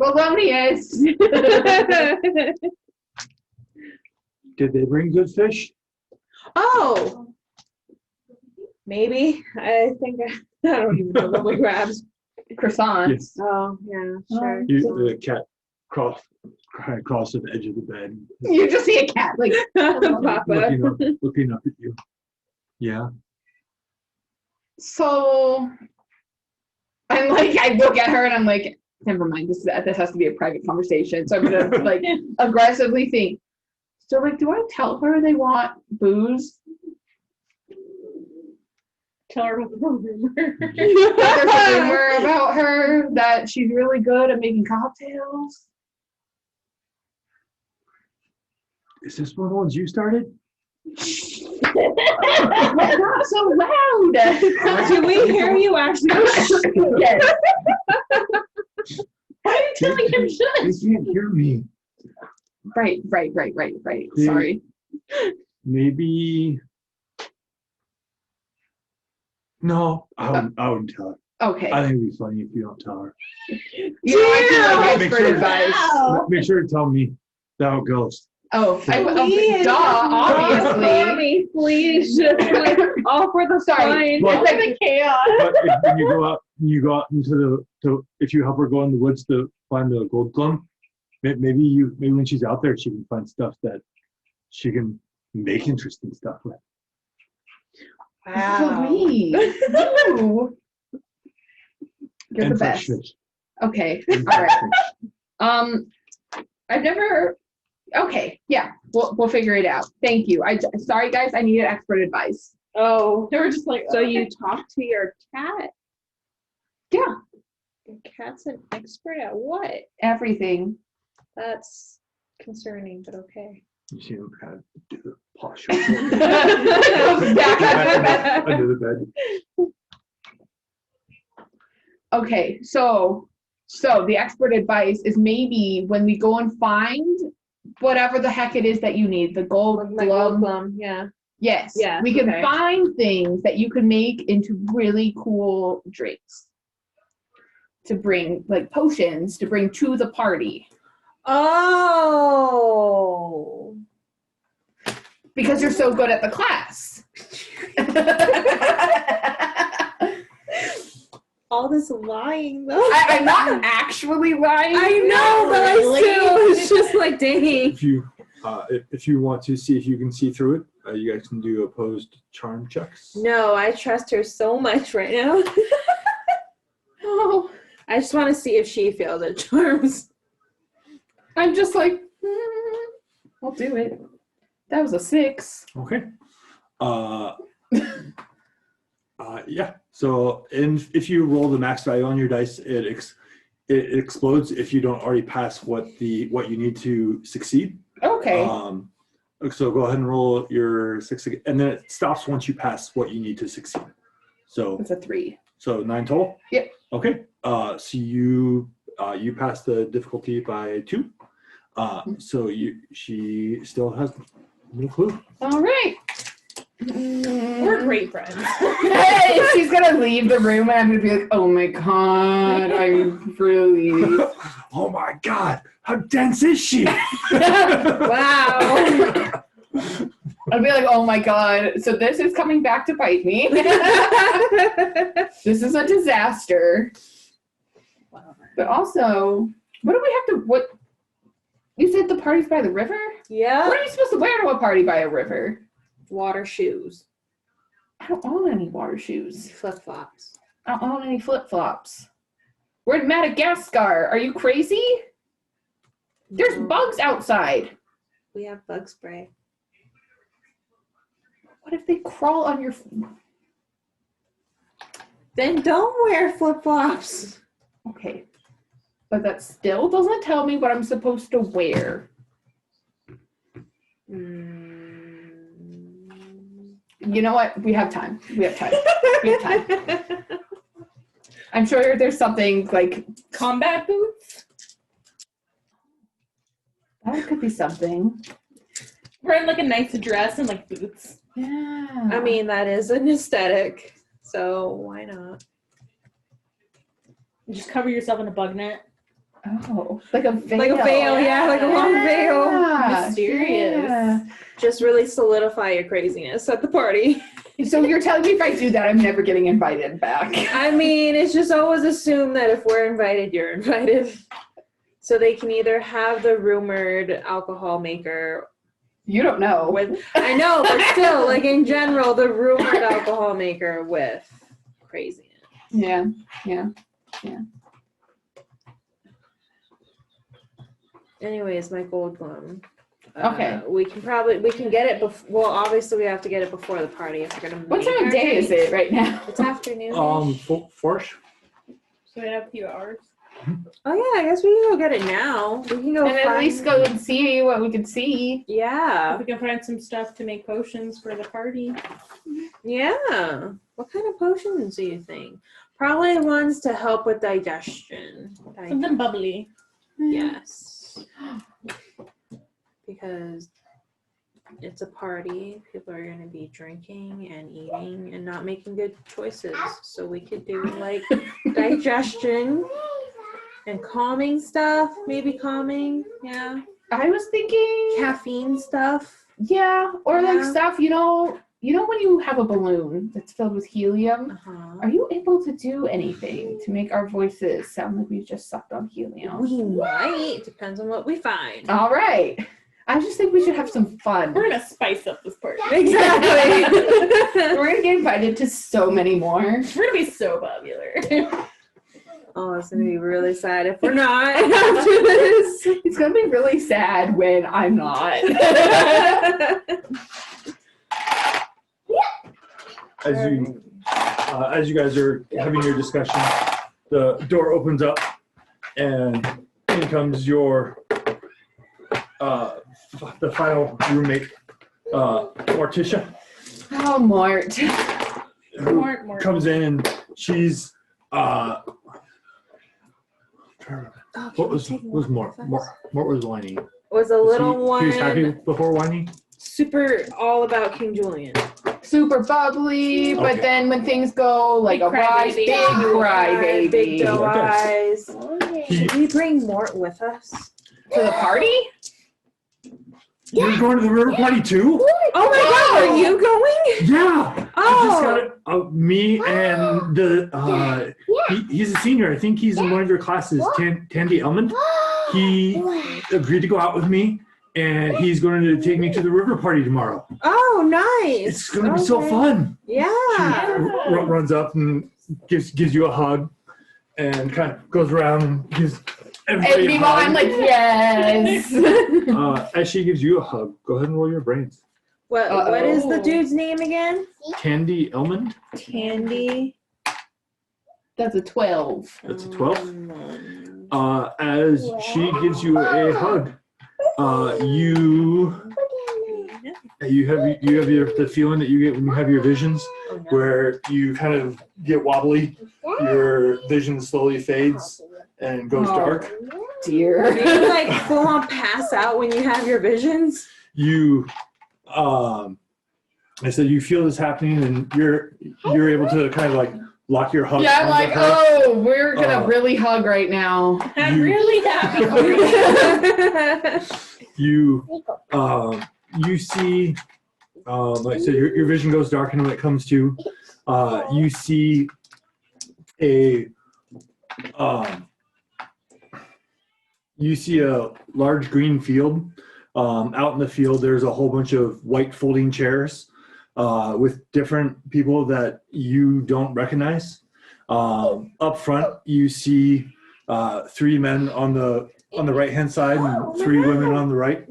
Bolognius. Did they bring good fish? Oh, maybe. I think I don't even know what grabs. Croissants. Yes. Oh, yeah, sure. The cat crawls to the edge of the bed, You just see a cat like Papa. looking up at you. Yeah. so. I'm like, I look at her and I'm like, never mind. This has to be a private conversation. So I'm gonna like aggressively think. So like, do I tell her they want booze? Tell her about the rumor. There's a rumor about her that she's really good at making cocktails. Is this one of the ones you started? Not so loud. Do we hear you actually? Yes. Why are you telling him They shush? can't hear me. Right. Yeah. Sorry. Maybe. No, I wouldn't tell her. Okay. I think it'd be funny if you don't tell her. You know, I feel like Make expert sure- advice. Wow. Make sure to tell me how it goes. Oh, Please. duh, obviously. Mommy, please, just like all for the Sorry. fun. Well- It's like the chaos. But when you go out into if you help her go in the woods to find the Gold Glum, maybe when she's out there, she can find stuff that she can make interesting stuff with. Louise, you. You're And the fresh best. fish. Okay. And All fresh right. fish. I've never. Okay. Yeah. We'll figure it out. Thank you. Sorry guys. I needed expert advice. Oh, They were just like, so you talk to your cat? Yeah. Your cat's an expert at what? Everything. That's concerning, but okay. You see him kind of do the posh Back under bed. under the bed. Okay. So the expert advice is maybe when we go and find whatever the heck it is that you need, the gold Like Gold glum. Glum, yeah. Yes. Yes, We can okay. find things that you can make into really cool drinks. To bring, like potions, to bring to the party. Oh. Because you're so good at the class. All this lying though. I'm not actually lying. I know, but I still, it's just like, dang. If you want to see if you can see through it, you guys can do opposed charm checks. No, I trust her so much right now. Oh, I just want to see if she failed at charms. I'm just like, I'll do it. That was a 6. Okay. Yeah. So, if you roll the max value on your dice, it explodes if you don't already pass what you need to succeed. Okay. So go ahead and roll your 6 again, and then it stops once you pass what you need to succeed. So It's a 3. so 9 total. Yep. Okay. So you pass the difficulty by 2. So she still has no clue. All right. We're great friends. Hey, she's gonna leave the room and I'm gonna be like, oh my god, I'm really. Oh my God! How dense is she? Wow. I'll be like, oh my god, so this is coming back to bite me. This is a disaster. But also, what do we have to, what? You said the party's by the river? Yeah. What are you supposed to wear to a party by a river? Water shoes. I don't own any water shoes. Flip flops. I don't own any flip-flops. We're in Madagascar. Are you crazy? There's bugs outside. We have bug spray. What if they crawl on your... Then don't wear flip flops. Okay. But that still doesn't tell me what I'm supposed to wear. You know what? We have time. We have time. I'm sure there's something like... Combat boots? That could be something. Wearing like a nice dress and like boots. Yeah. I mean, that is an aesthetic, so why not? Just cover yourself in a bug net. Oh, like a veil. Like a veil, yeah, like a long veil. Yeah. Mysterious. Yeah. Just really solidify your craziness at the party. So you're telling me if I do that, I'm never getting invited back? I mean, it's just always assumed that if we're invited, you're invited. So they can either have the rumored alcohol maker You don't know. with, I know, but still, like in general, the rumored alcohol maker with craziness. Yeah. Anyways, my Gold Glum. Okay. We can get it before. Well, obviously we have to get it before the party if we're gonna. What make time our of day is drink. it right now? It's afternoon. Forsh. So we have a few hours. Oh yeah, I guess we can go get it now. We can go And at least go and see what we can see. Yeah. We can find some stuff to make potions for the party. Yeah. What kind of potions do you think? Probably ones to help with digestion. Something bubbly. Yes. Because it's a party. People are going to be drinking and eating and not making good choices. So we could do like digestion and calming stuff. Maybe calming. Yeah. I was thinking, Caffeine stuff. yeah, or like Yeah. stuff, you know when you have a balloon that's filled with helium, Uh-huh. are you able to do anything to make our voices sound like we've just sucked on helium? We might. Depends on what we find. All right. I just think we should have some fun. We're gonna spice up this party. Exactly. We're going to get invited to so many more. We're gonna be so popular. Oh, it's gonna be really sad if we're not after this. It's going to be really sad when I'm not. As you guys are having your discussion, the door opens up, and in comes your the final roommate, Morticia, Oh, Mort. who Mort. comes in, and she's what was Mort? Mort was whiny. Was a little He was happy one before whiny. super all about King Julian. Super bubbly, but Okay. then when things go like Big awry, crybaby. big crybaby. Big doe Okay. eyes. He, Should we bring Mort with us? To the party? You're going to the river party too? Oh my god, are you going? Yeah. I just Oh, got me and the he's a senior. I think he's in one of your classes, Tandy Elmond. He agreed to go out with me, and he's going to take me to the river party tomorrow. oh, nice. It's going to be so Okay. fun. Yeah. Runs up and gives you a hug, and kind of goes around and gives everybody And a meanwhile, I'm hug. like, yes. As she gives you a hug, go ahead and roll your brains. What is the Uh-oh. dude's name again? Tandy Elmond. Tandy. That's a 12. That's a 12. As she gives you a hug, you have the feeling that you get when you have your visions, Oh, no. where you kind of get wobbly, your vision slowly fades and goes Oh. dark. Dear. Do you like full on pass out when you have your visions? You, I said you feel this happening, and you're able to kind of like lock your hug. Yeah, I'm arms like, with her. oh, we're going to Uh, really hug right now. I'm You- really happy for you. You see, like I said, your vision goes dark, and when it comes to, you see a large green field. Out in the field, there's a whole bunch of white folding chairs with different people that you don't recognize. Up front, you see 3 men on the right hand side and 3 women on the right.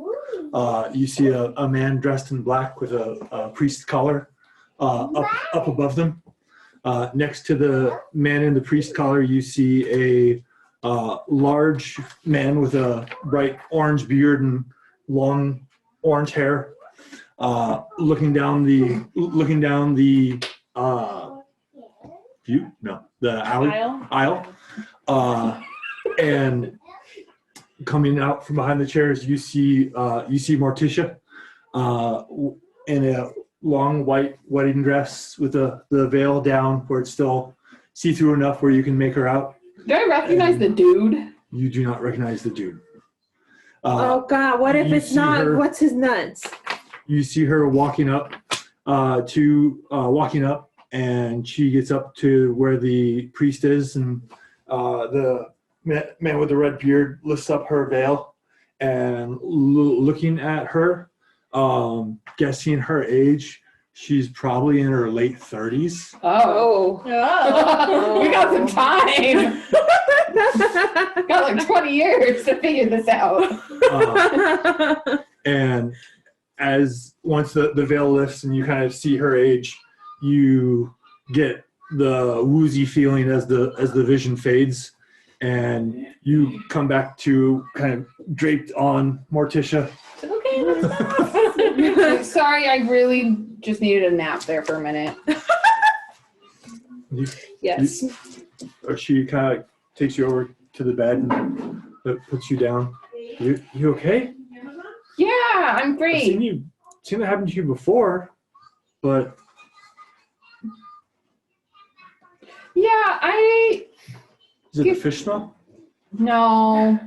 You see a man dressed in black with a priest collar up above them. Next to the man in the priest collar, you see a large man with a bright orange beard and long orange hair, looking down the aisle. And coming out from behind the chairs, you see Morticia in a long white wedding dress with the veil down where it's still see-through enough where you can make her out. Do I recognize the dude? You do not recognize the dude. Oh god, what if you it's see not? her- What's his nuts? You see her walking up, and she gets up to where the priest is, and the man with the red beard lifts up her veil, and looking at her, guessing her age, she's probably in her late 30s. Oh. Oh. We got some time. Got like 20 years to figure this out. And once the veil lifts and you kind of see her age, you get the woozy feeling as the vision fades, and you come back to kind of draped on Morticia. Okay, let's Sorry, I really just needed a nap there for a minute. Yes. Or she kind of takes you over to the bed and puts you down. You okay? Yeah, I'm I've great. seen that happen to you before, but Yeah, is it the fish smell? No,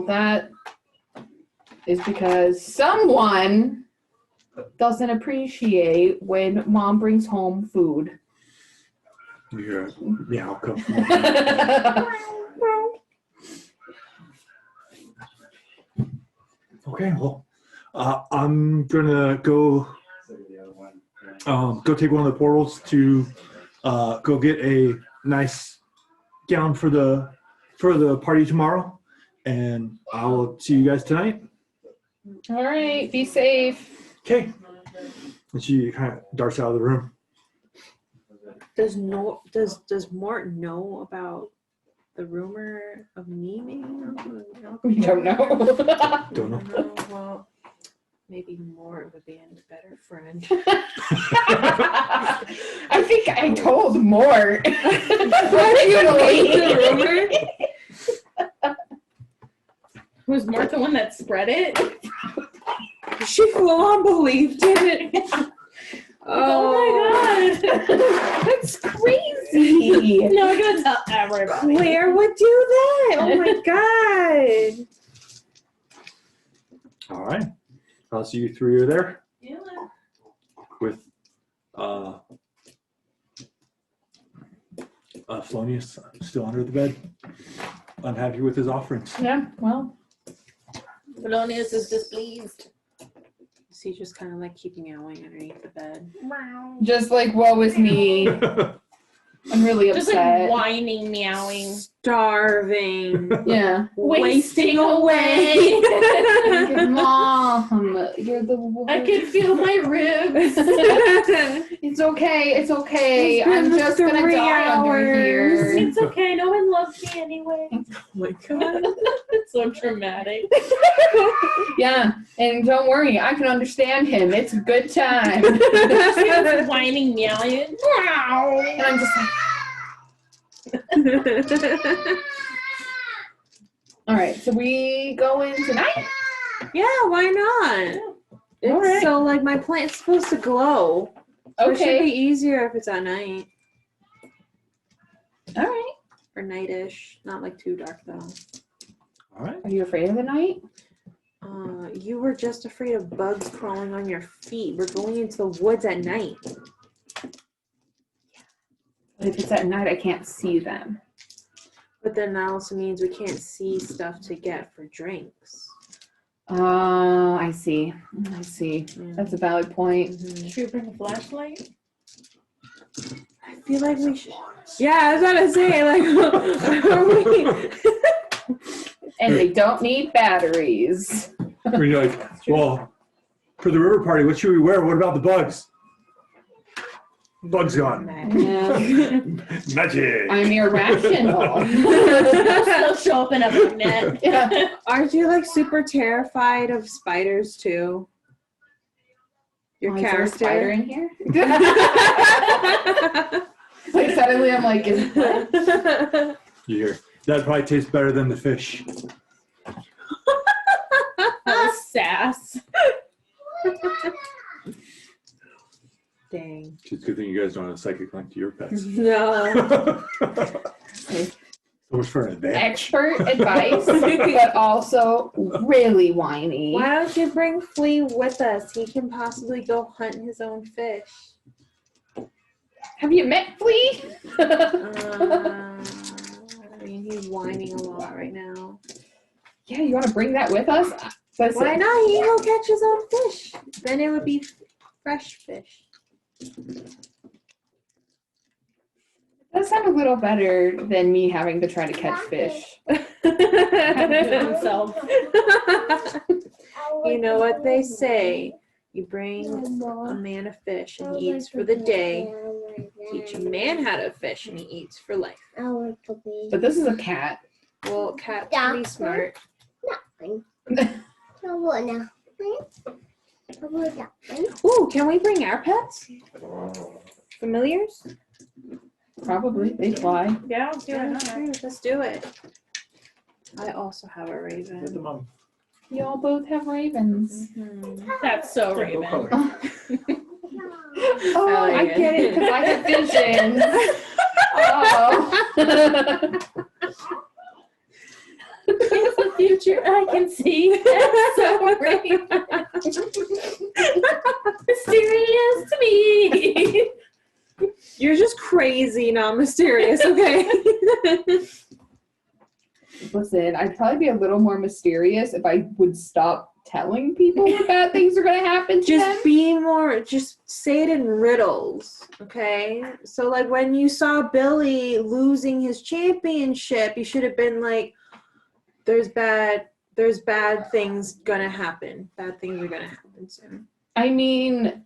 that is because someone doesn't appreciate when mom brings home food. You hear it. Meow come. Okay, well, I'm gonna go take one of the portals to go get a nice gown for the party tomorrow, and I'll see you guys tonight. All right, be safe. Okay. And she kind of darts out of the room. Does Mort know about the rumor of me being? We don't know. Don't know. Well, maybe Mort would be a better friend. I think I told more. What you the rumor. Was Mort the one that spread it? She full on believed it. Oh my god. That's crazy. No, I'm gonna tell everybody. Claire would do that. Oh my god. All right. I'll see you three are there Yeah. with Felonius still under the bed, unhappy with his offerings. Yeah, well. Polonius is displeased. Is he just kind of like keeping meowing underneath the bed? Just like, woe is me. I'm really Just upset. like whining, meowing. Starving. Yeah. Wasting away. Mom, you're the worst. I can feel my ribs. It's okay. It's okay. It's been I'm just gonna 3 die under here. It's okay. No one loves me anyway. Oh my god. It's so dramatic. Yeah, and don't worry, I can understand him. It's a good time. She's whining, meowing. And I'm just like, all right, so we go in tonight? Yeah, why not? It's Alright. so like my plant's supposed to glow. So it should be Okay. easier if it's at night All right. or nightish, not like too dark though. All right. Are you afraid of the night? You were just afraid of bugs crawling on your feet. We're going into the woods at night. If it's at night, I can't see them. But then that also means we can't see stuff to get for drinks. Oh, I see. I see. Yeah. That's a valid point. Mhm. Should we bring a flashlight? I feel like we should. Yeah, I was about to say, like, are we... And they don't need batteries. Where you're like, well, for the river party, what should we wear? What about the bugs? Bugs gone. Yeah. Magic. I'm irrational. They'll show up in a net. Yeah. Aren't you like super terrified of spiders too? Your Oh, is there a character. spider in here? Like suddenly I'm like, is You hear, that probably tastes better than the fish. Sass. Dang. It's a good thing you guys don't have a psychic link to your pets. No. So much for an advantage. expert advice, but also really whiny. Why don't you bring Flea with us? He can possibly go hunt his own fish. Have you met Flea? I mean, he's whining a lot right now. Yeah, you want to bring that with us? Listen, Why not? He can go catch his own fish. Then it would be fresh fish. that sounds a little better than me having to try to catch fish. Himself. You know what they say. You bring a man a fish and he eats for the day, Teach a man how to fish, and he eats for life. But this is a cat. Well, cat's pretty smart. Ooh, can we bring our pets? Familiars? Probably. They fly. Yeah, I'll do it. Let's do it. I also have a Get raven. the mom. You all both have ravens. That's so Yeah, go Raven. color. Oh, like I it. get it because I have visions. Oh. It's the future I can see. That's so Raven. Mysterious to me. You're just crazy, not mysterious, okay? Listen, I'd probably be a little more mysterious if I would stop telling people that bad things are going to happen to them. Just be more, just say it in riddles, okay? So, like, when you saw Billy losing his championship, you should have been like, there's bad things gonna happen. Bad things are gonna happen soon. I mean,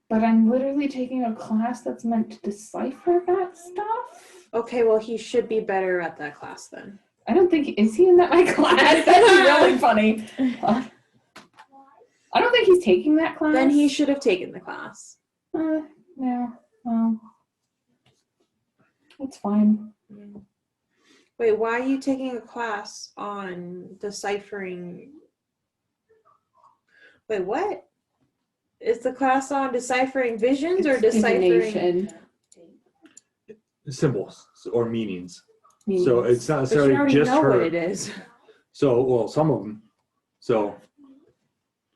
but I'm literally taking a class that's meant to decipher that stuff. Okay, well, he should be better at that class then. I don't think, is he in that my class? That's really funny. I don't think he's taking that class. Then he should have taken the class. No, well, it's fine. Wait, why are you taking a class on deciphering? Wait, what? Is the class on deciphering visions or It's deciphering? divination. Symbols or meanings. Meanings. So it's not But you necessarily already just know her. what it is. So, well, some of them. So,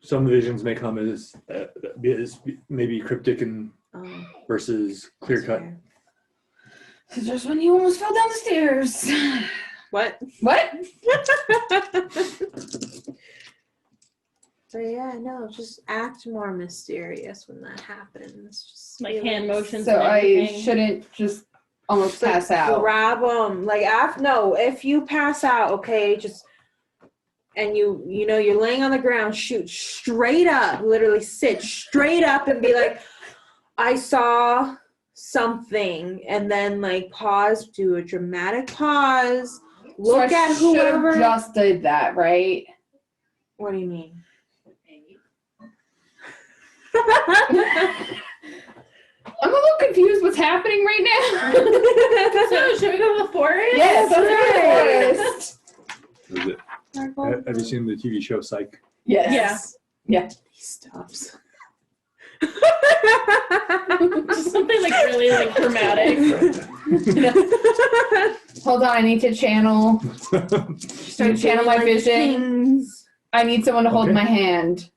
some visions may come as maybe cryptic and Oh, versus clear cut. fair. Just when you almost fell down the stairs. What? What? So yeah, no, just act more mysterious when that happens. Just Like be hand motions. So and I everything. shouldn't just almost Just, like, pass out. Grab them. Like no, if you pass out, okay, just and you know you're laying on the ground, shoot straight up, literally sit straight up and be like, I saw something, and then like pause, do a dramatic pause, look so I at should've whoever. just did that, right? What do you mean? I'm a little confused what's happening right now. So should we go to the forest? Yes, let's go to the forest. Is it? Have you seen the TV show Psych? Yes. Yeah. He stops. Just something like really like dramatic. Hold on, I need to channel. Start Channel my doing, like, vision. things. I need someone to hold Okay. my hand.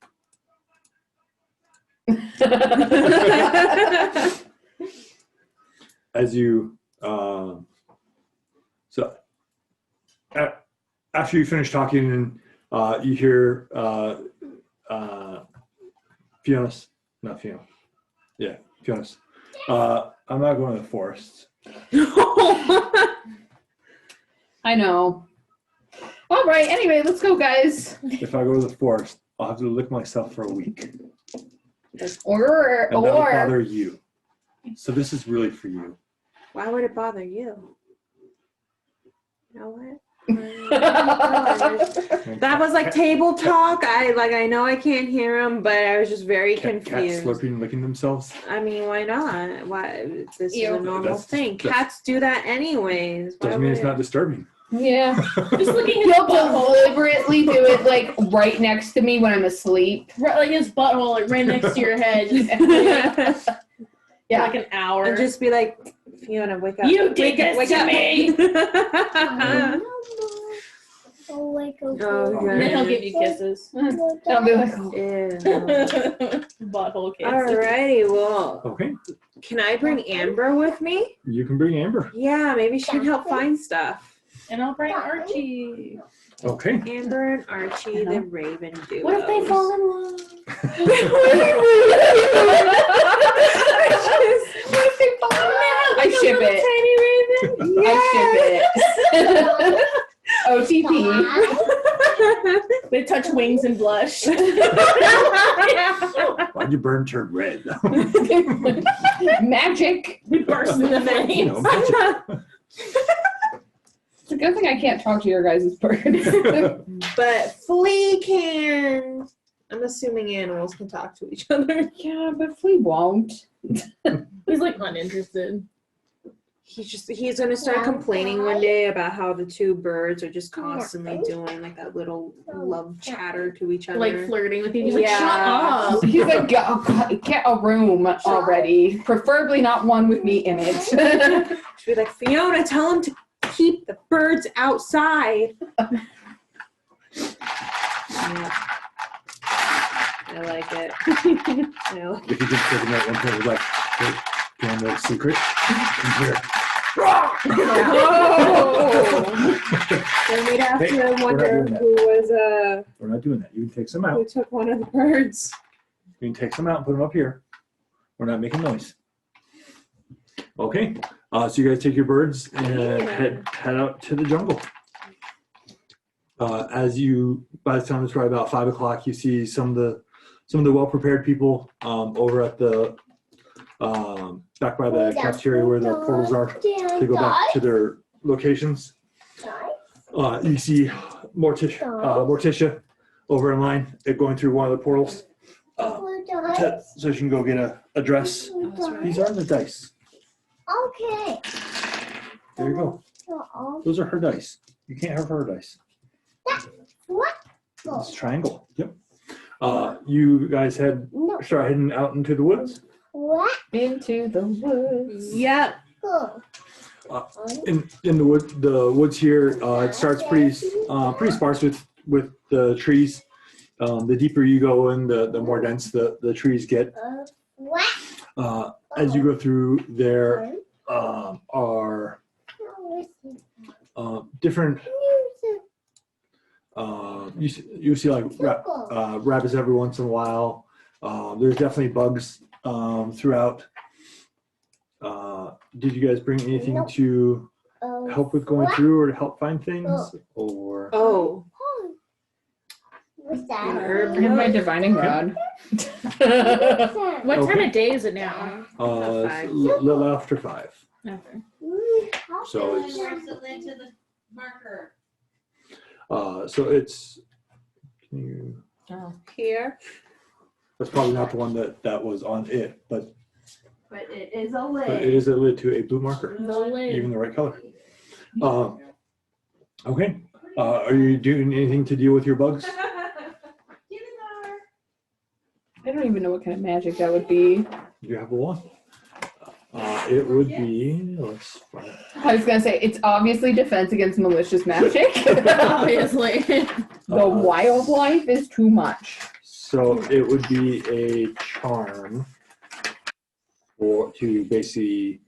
As you after you finish talking and you hear Fiona's, not Fiona, yeah, Fiona's, I'm not going to the forest. I know. All right, anyway, let's go, guys. If I go to the forest, I'll have to lick myself for a week, Or and that'll bother you. So this is really for you. Why would it bother you? You know what? That was like table talk. I know I can't hear him, but I was just very Cats confused. slurping and licking themselves. I mean, why not? Why? This is Ew. a normal That's- thing. that's- Cats do that anyways. Why Doesn't mean would it's not disturbing. Yeah. Just looking at his He'll butthole. deliberately do it like right next to me when I'm asleep. Right, like his butthole, like right next to your head. Just for Yeah. like an hour. And just be like, Fiona, wake up. You did this to me. Oh, And then he'll give you kisses. I'll be like, oh. Ew. Butthole kisses. Alrighty, well, Okay, can I bring Amber with me? you can bring Amber. Yeah, maybe she can help find stuff. And I'll bring Archie. Okay. Amber and Archie, the Raven duo. What if they fall in love? I ship it. Tiny Raven. I ship it. OTP. They touch wings and blush. Why'd your burn turn red? Magic. We burst in the You know, veins. magic. It's a good thing I can't talk to your guys' birds. But Flea can. I'm assuming animals can talk to each other. Yeah, but Flea won't. He's like uninterested. He's gonna start complaining one day about how the two birds are just constantly doing like that little love chatter to each other. Like flirting with you. He's like, Yeah. shut up. He's like, get a room already. Preferably not one with me in it. She'd be like, Fiona, tell him to keep the birds outside. Yeah. I like it. I like If you just take that one thing, like, hey, do you want to know a secret? Come here. Then we'd have Hey, to we're not wonder doing that. who was We're not doing that. You can take some who out. took one of the birds. You can take some out and put them up here. We're not making noise. Okay. So you guys take your birds and head out to the jungle. By the time it's probably about 5 o'clock, you see some of the well-prepared people over at the back by the cafeteria where the portals are to go back to their locations. You see Morticia over in line going through one of the portals so she can go get a dress. These are the dice. Okay. There you go. Those are her dice. You can't have her dice. What? It's triangle. Yep. You guys start heading out into the woods. What? Into the woods. Yep. Go. In the woods here, it starts pretty sparse with the trees. The deeper you go in, the more dense the trees get. What? As you go through, there are different. You see like rabbits every once in a while. There's definitely bugs throughout. Did you guys bring anything to help with going through or to help find things? Or Oh. What's I that? have my divining rod. What time Okay. of day is it now? it's a little after 5. Okay. So it's Where's it led to the marker? so it's. Can you? Here. That's probably not the one that was on it, but But it is a it lid. is a lid to a blue marker, The lid. even the right color. Okay. Are you doing anything to deal with your bugs? I don't even know what kind of magic that would be. You have a one. It would be. Let's find it. I was gonna say it's obviously defense against malicious magic. Obviously. The wildlife is too much. So it would be a charm, or to basically.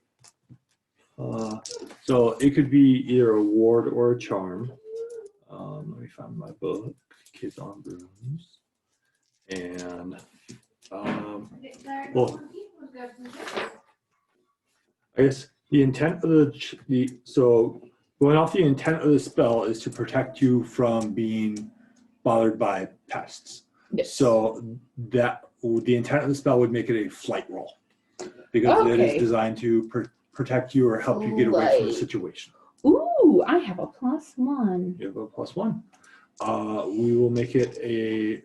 So it could be either a ward or a charm. Let me find my book, Kids on Brooms, and well, I guess the intent of so going off the intent of the spell is to protect you from being bothered by pests. Yes. So that the intent of the spell would make it a flight roll because it Okay. is designed to protect you or help you get away from the Right. situation. Ooh, I have a +1. You have a +1. We will make it a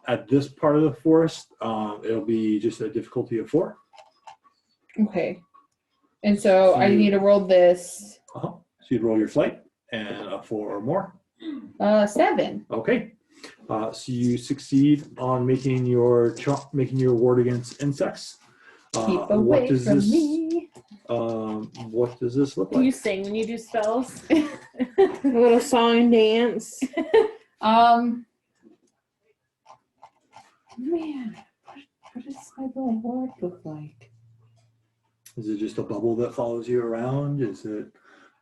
at this part of the forest. It'll be just a difficulty of 4. Okay. And so I need to roll this So you'd roll your flight and a 4 or more. 7. Okay. So you succeed on making your ward against insects. Keep away from me. What does this look Do you like? sing when you do spells? A little song and dance. Man, what does my little ward look like? Is it just a bubble that follows you around? Is it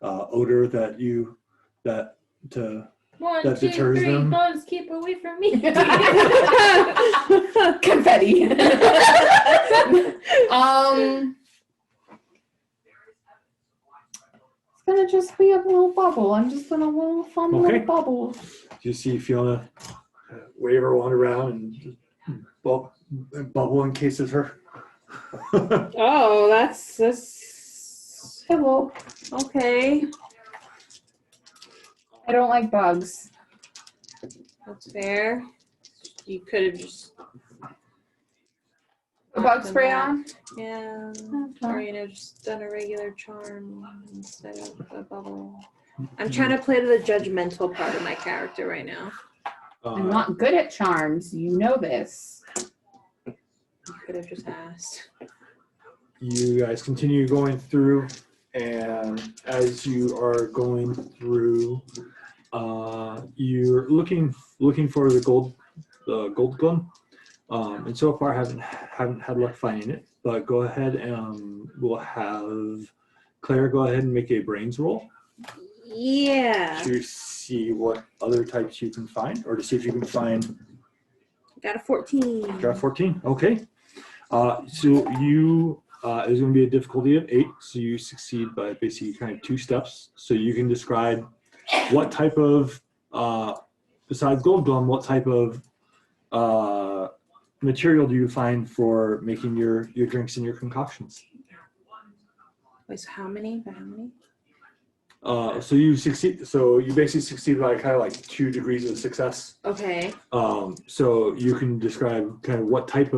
odor that to 1, That 2, deters 3, them. bugs, keep away from me. Confetti. gonna just be a little bubble. I'm just in a little fun Okay. little bubble. You see Fiona wave her wand around and just bubble encases her. Oh, that's Hello. okay. I don't like bugs. That's fair. You could have just A bug spray on? yeah, or just done a regular charm instead of a bubble. I'm trying to play to the judgmental part of my character right now. I'm not good at charms. You know this. You could have just asked. You guys continue going through, and as you are going through, you're looking for the gold glum, and so far haven't had luck finding it. But go ahead and we'll have Claire go ahead and make a brains roll Yeah. to see what other types you can find, or to see if you can find. Got a 14. Got 14. Okay. So you. There's going to be a difficulty of 8, so you succeed by basically kind of 2 steps. So you can describe what type of, besides Gold Glum, what type of material do you find for making your drinks and your concoctions? Wait, so how many? By how many? So you succeed. So you basically succeed by kind of like 2 degrees of success. Okay. So you can describe kind of what type,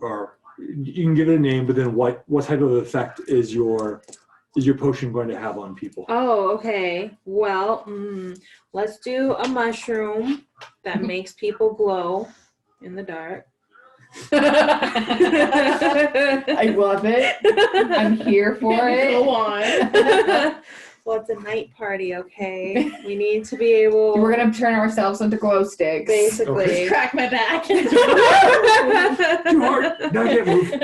or you can give it a name, but then what type of effect is your potion going to have on people? Oh, okay. Well, let's do a mushroom that makes people glow in the dark. I love it. I'm here for it. Go on. Well, it's a night party, okay? We need to be able. We're gonna turn ourselves into glow sticks. basically. Okay. Crack my back. Too hard. Now get moved.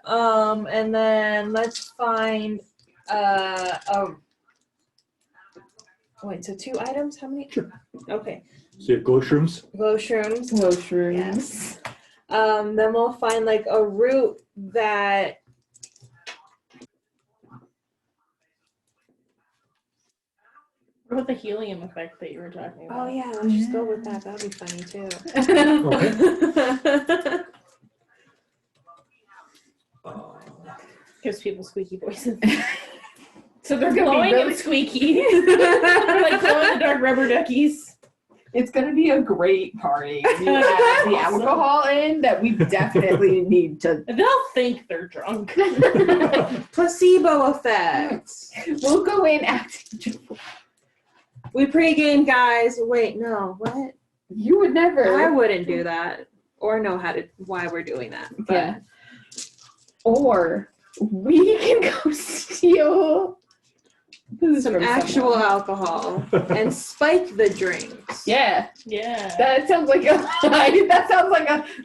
And then let's find wait, so 2 items? How many? Sure. Okay. So you have glow shrooms. Glow shrooms. Glow shrooms. Yes. Then we'll find like a root that What about the helium effect that you were talking about? oh yeah, let's just go with that. That'll be funny too. Gives people squeaky voices. So they're It's gonna be glowing really and squeaky. They're like glow in the dark rubber duckies. It's gonna be a great party. You add the alcohol in that we definitely need to. They'll think they're drunk. Placebo effect. We'll go in acting. We pregame, guys. Wait, no, what? You would never. I wouldn't do that or know why we're doing that. But Yeah. Or we can go steal some actual alcohol and spike the drinks. Yeah, Yeah. that sounds like that sounds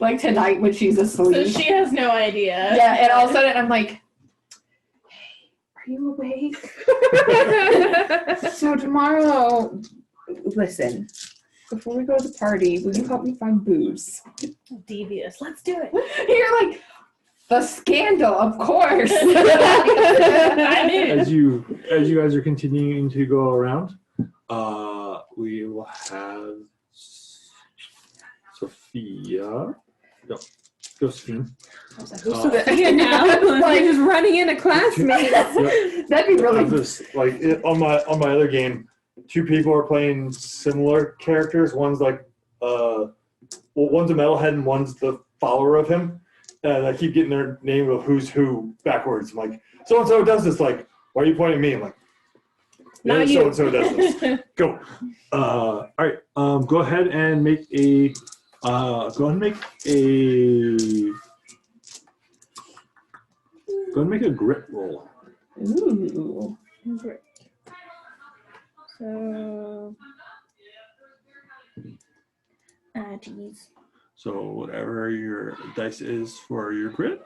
like tonight when she's So asleep. she has no idea. Yeah, and all of a sudden I'm like, hey, are you awake? So tomorrow, listen, before we go to the party, will you help me find booze? Devious. Let's do it. You're like, the scandal, of course. I'm in. As you guys are continuing to go around, we will have Sophia. No, Josephine. Who's Sophia now? Like- Like just running into classmates. That'd be really On my other game, 2 people are playing similar characters. One's like one's a metalhead and one's the follower of him. And I keep getting their name of who's who backwards. I'm like, so and so does this. Like, why are you pointing at me? I'm like, yeah, Not so you. and so does this. Go. All right. Go ahead and make a. Grit roll. Ooh. Great. So, geez. So whatever your dice is for your grit.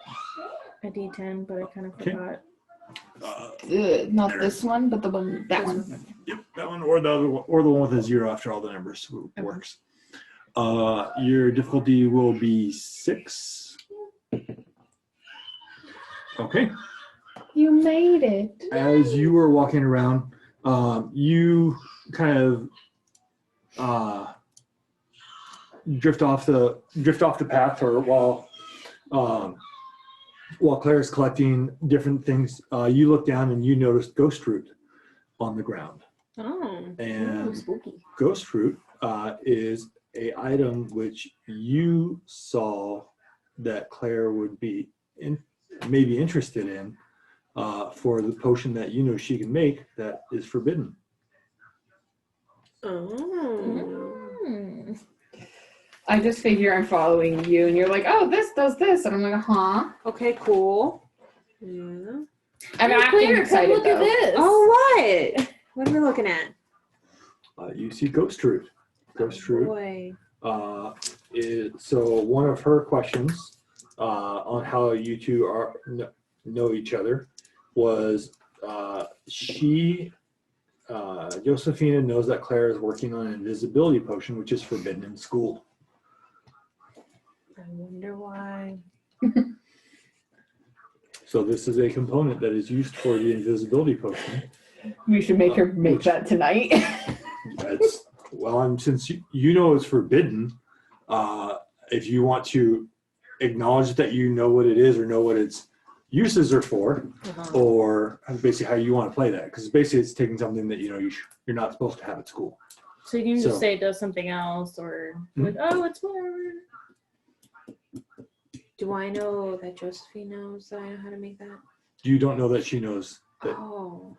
A D10, but I kind of Okay. forgot. Not this one, but the one, that one. Yep, that one or the other one, or the one with a 0 after all the numbers works. Your difficulty will be 6. Okay. You made it. As you were walking around, you kind of drift off the path, or while Claire is collecting different things, you look down and you notice ghost fruit on the ground. Oh. And spooky. ghost fruit is a item which you saw that Claire would be maybe interested in for the potion that you know she can make that is forbidden. Oh. Mm. I just figure I'm following you, and you're like, oh, this does this, and I'm like, huh? Okay, cool. Yeah. I'm Hey, acting Claire, excited come look though. at this. Oh, what? What are we looking at? You see ghost fruit. Ghost fruit. Boy. So one of her questions on how you two know each other was Josephina knows that Claire is working on an invisibility potion, which is forbidden in school. I wonder why. So this is a component that is used for the invisibility potion. We should make her make Which- that tonight. Since you know it's forbidden, if you want to acknowledge that you know what it is or know what its uses are for, or basically how you want to play that, because basically it's taking something that you know you're not supposed to have at school. So you can just So- say it does something else, or like, oh, it's whatever. Do I know that Josephine knows that I know how to make that? You don't know that she knows that. Oh.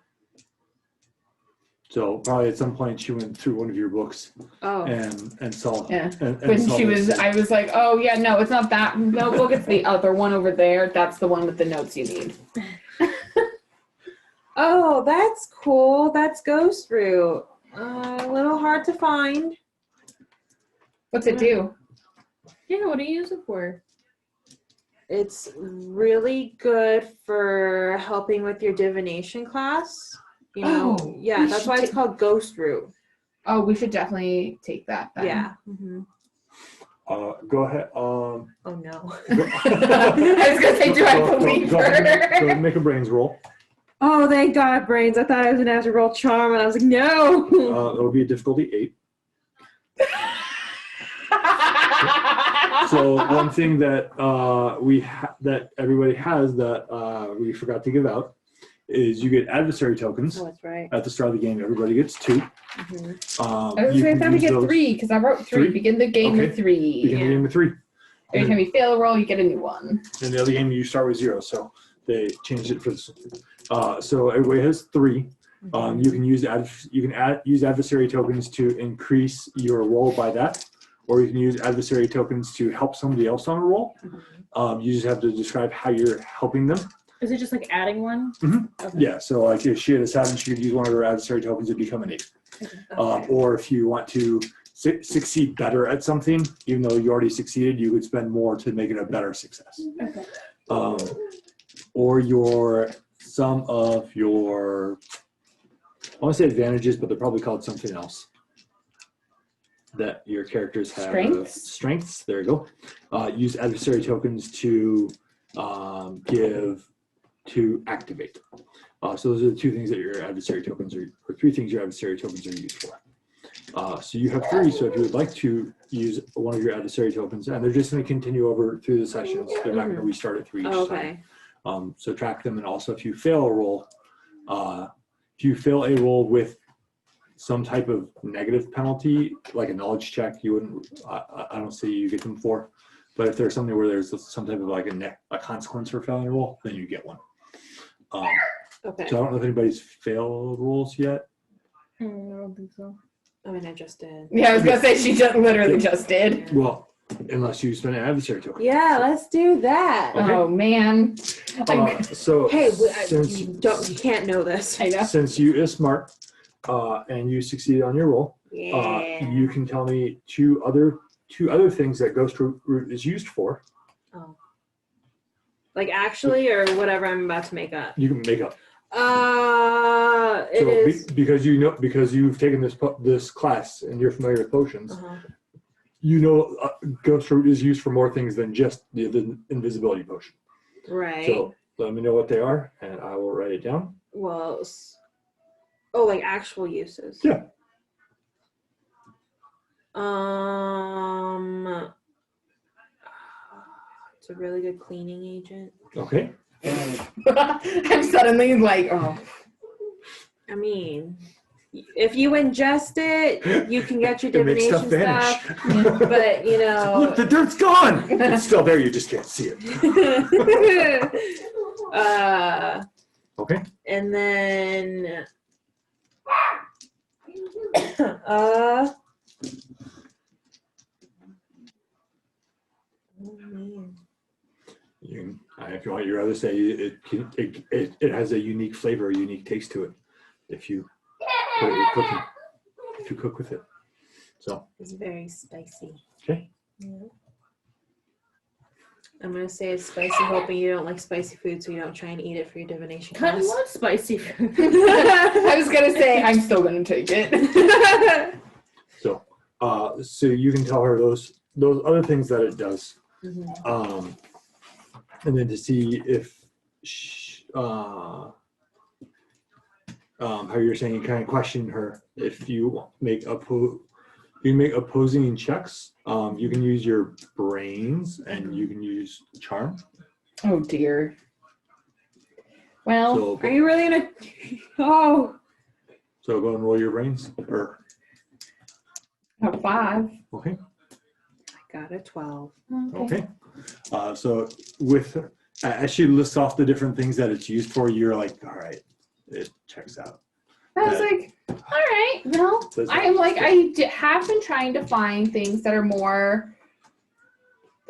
So probably at some point she went through one of your books Oh. and saw. Yeah. And When saw she this. was, I was like, oh yeah, no, it's not that notebook, it's the other one over there. That's the one with the notes you need. Oh, that's cool. That's ghost fruit. A little hard to find. What's it do? Yeah, what do you use it for? It's really good for helping with your divination class. You know, Oh, yeah, we that's should why it's take- called ghost fruit. Oh, we should definitely take that then. Yeah. Mm-hmm. Go ahead. Oh no. I was gonna say, do I believe Go ahead her? and make a brains roll. Oh, thank God, brains. I thought I was gonna have to roll charm, and I was like, no. It will be a difficulty 8. So one thing that that everybody has that we forgot to give out is you get adversary tokens Oh, that's right. at the start of the game. Everybody gets 2. Mm-hmm. I was You gonna can we use get those- 3 because I wrote 3. Three? Begin the game with Okay. 3. Begin the game with 3. Every time you fail a roll, you get a new one. In the other game, you start with 0, so they changed it for this. So everybody has 3. You can use use adversary tokens to increase your roll by that, or you can use adversary tokens to help somebody else on a roll. You just have to describe how you're helping them. Is it just like adding one? Mhm. Okay. Yeah, so like if she had a 7, she could use one of her adversary tokens to become an 8. Or if you want to succeed better at something, even though you already succeeded, you could spend more to make it a better success. Okay. Or some of your, I want to say advantages, but they're probably called something else that your characters have. Strengths, there you go. Use adversary tokens to activate. So those are the 2 things that your adversary tokens or 3 things your adversary tokens are used for. So you have 3, so if you would like to use one of your adversary tokens, and they're just going to continue over through the sessions, they're not going to restart at 3 each time. Okay. So track them, and also if you fail a roll, with some type of negative penalty, like a knowledge check, you wouldn't. I don't see you get them for. But if there's something where there's some type of like a consequence for failing a roll, then you get one. Okay. So I don't know if anybody's failed rolls yet. I don't think so. I mean, I just did. Yeah, I was gonna say she just literally just did. Well, unless you spend an adversary token. Yeah, let's do that. Okay. Oh man. So Hey, since you can't know this. I know. since you is smart and you succeeded on your roll, Yeah. you can tell me two other things that ghost root is used for. Oh. Like actually, or whatever I'm about to make up. You can make up. It So is. because you've taken this class and you're familiar with potions, Uh-huh. you know ghost root is used for more things than just the invisibility potion. Right. So let me know what they are, and I will write it down. Well, oh, like actual uses. Yeah. It's a really good cleaning agent. Okay. I'm suddenly like, oh. I mean, if you ingest it, you can get your It makes divination stuff stuff. vanish. But you know, Look, the dirt's gone. It's still there. You just can't see it. Okay. And then oh, man. If you want your other say, it has a unique flavor, a unique taste to it. If you put it with cooking, if you cook with it. So. It's very spicy. Okay. Yeah. I'm gonna say it's spicy, hoping you don't like spicy food, so you don't try and eat it for your divination I class. love spicy food. I was gonna say I'm still gonna take it. So, so you can tell her those other things that it does, Mhm. and then to see if, how you're saying, you kind of question her if you make opposing checks. You can use your brains and you can use charm. Oh dear. Well, So, Are you really gonna? Oh, so go and roll your brains. Or a 5. okay, I got a 12. okay. So with as she lists off the different things that it's used for, you're like, all right, it checks out. I was like, all right, well, I'm like, have been trying to find things that are more,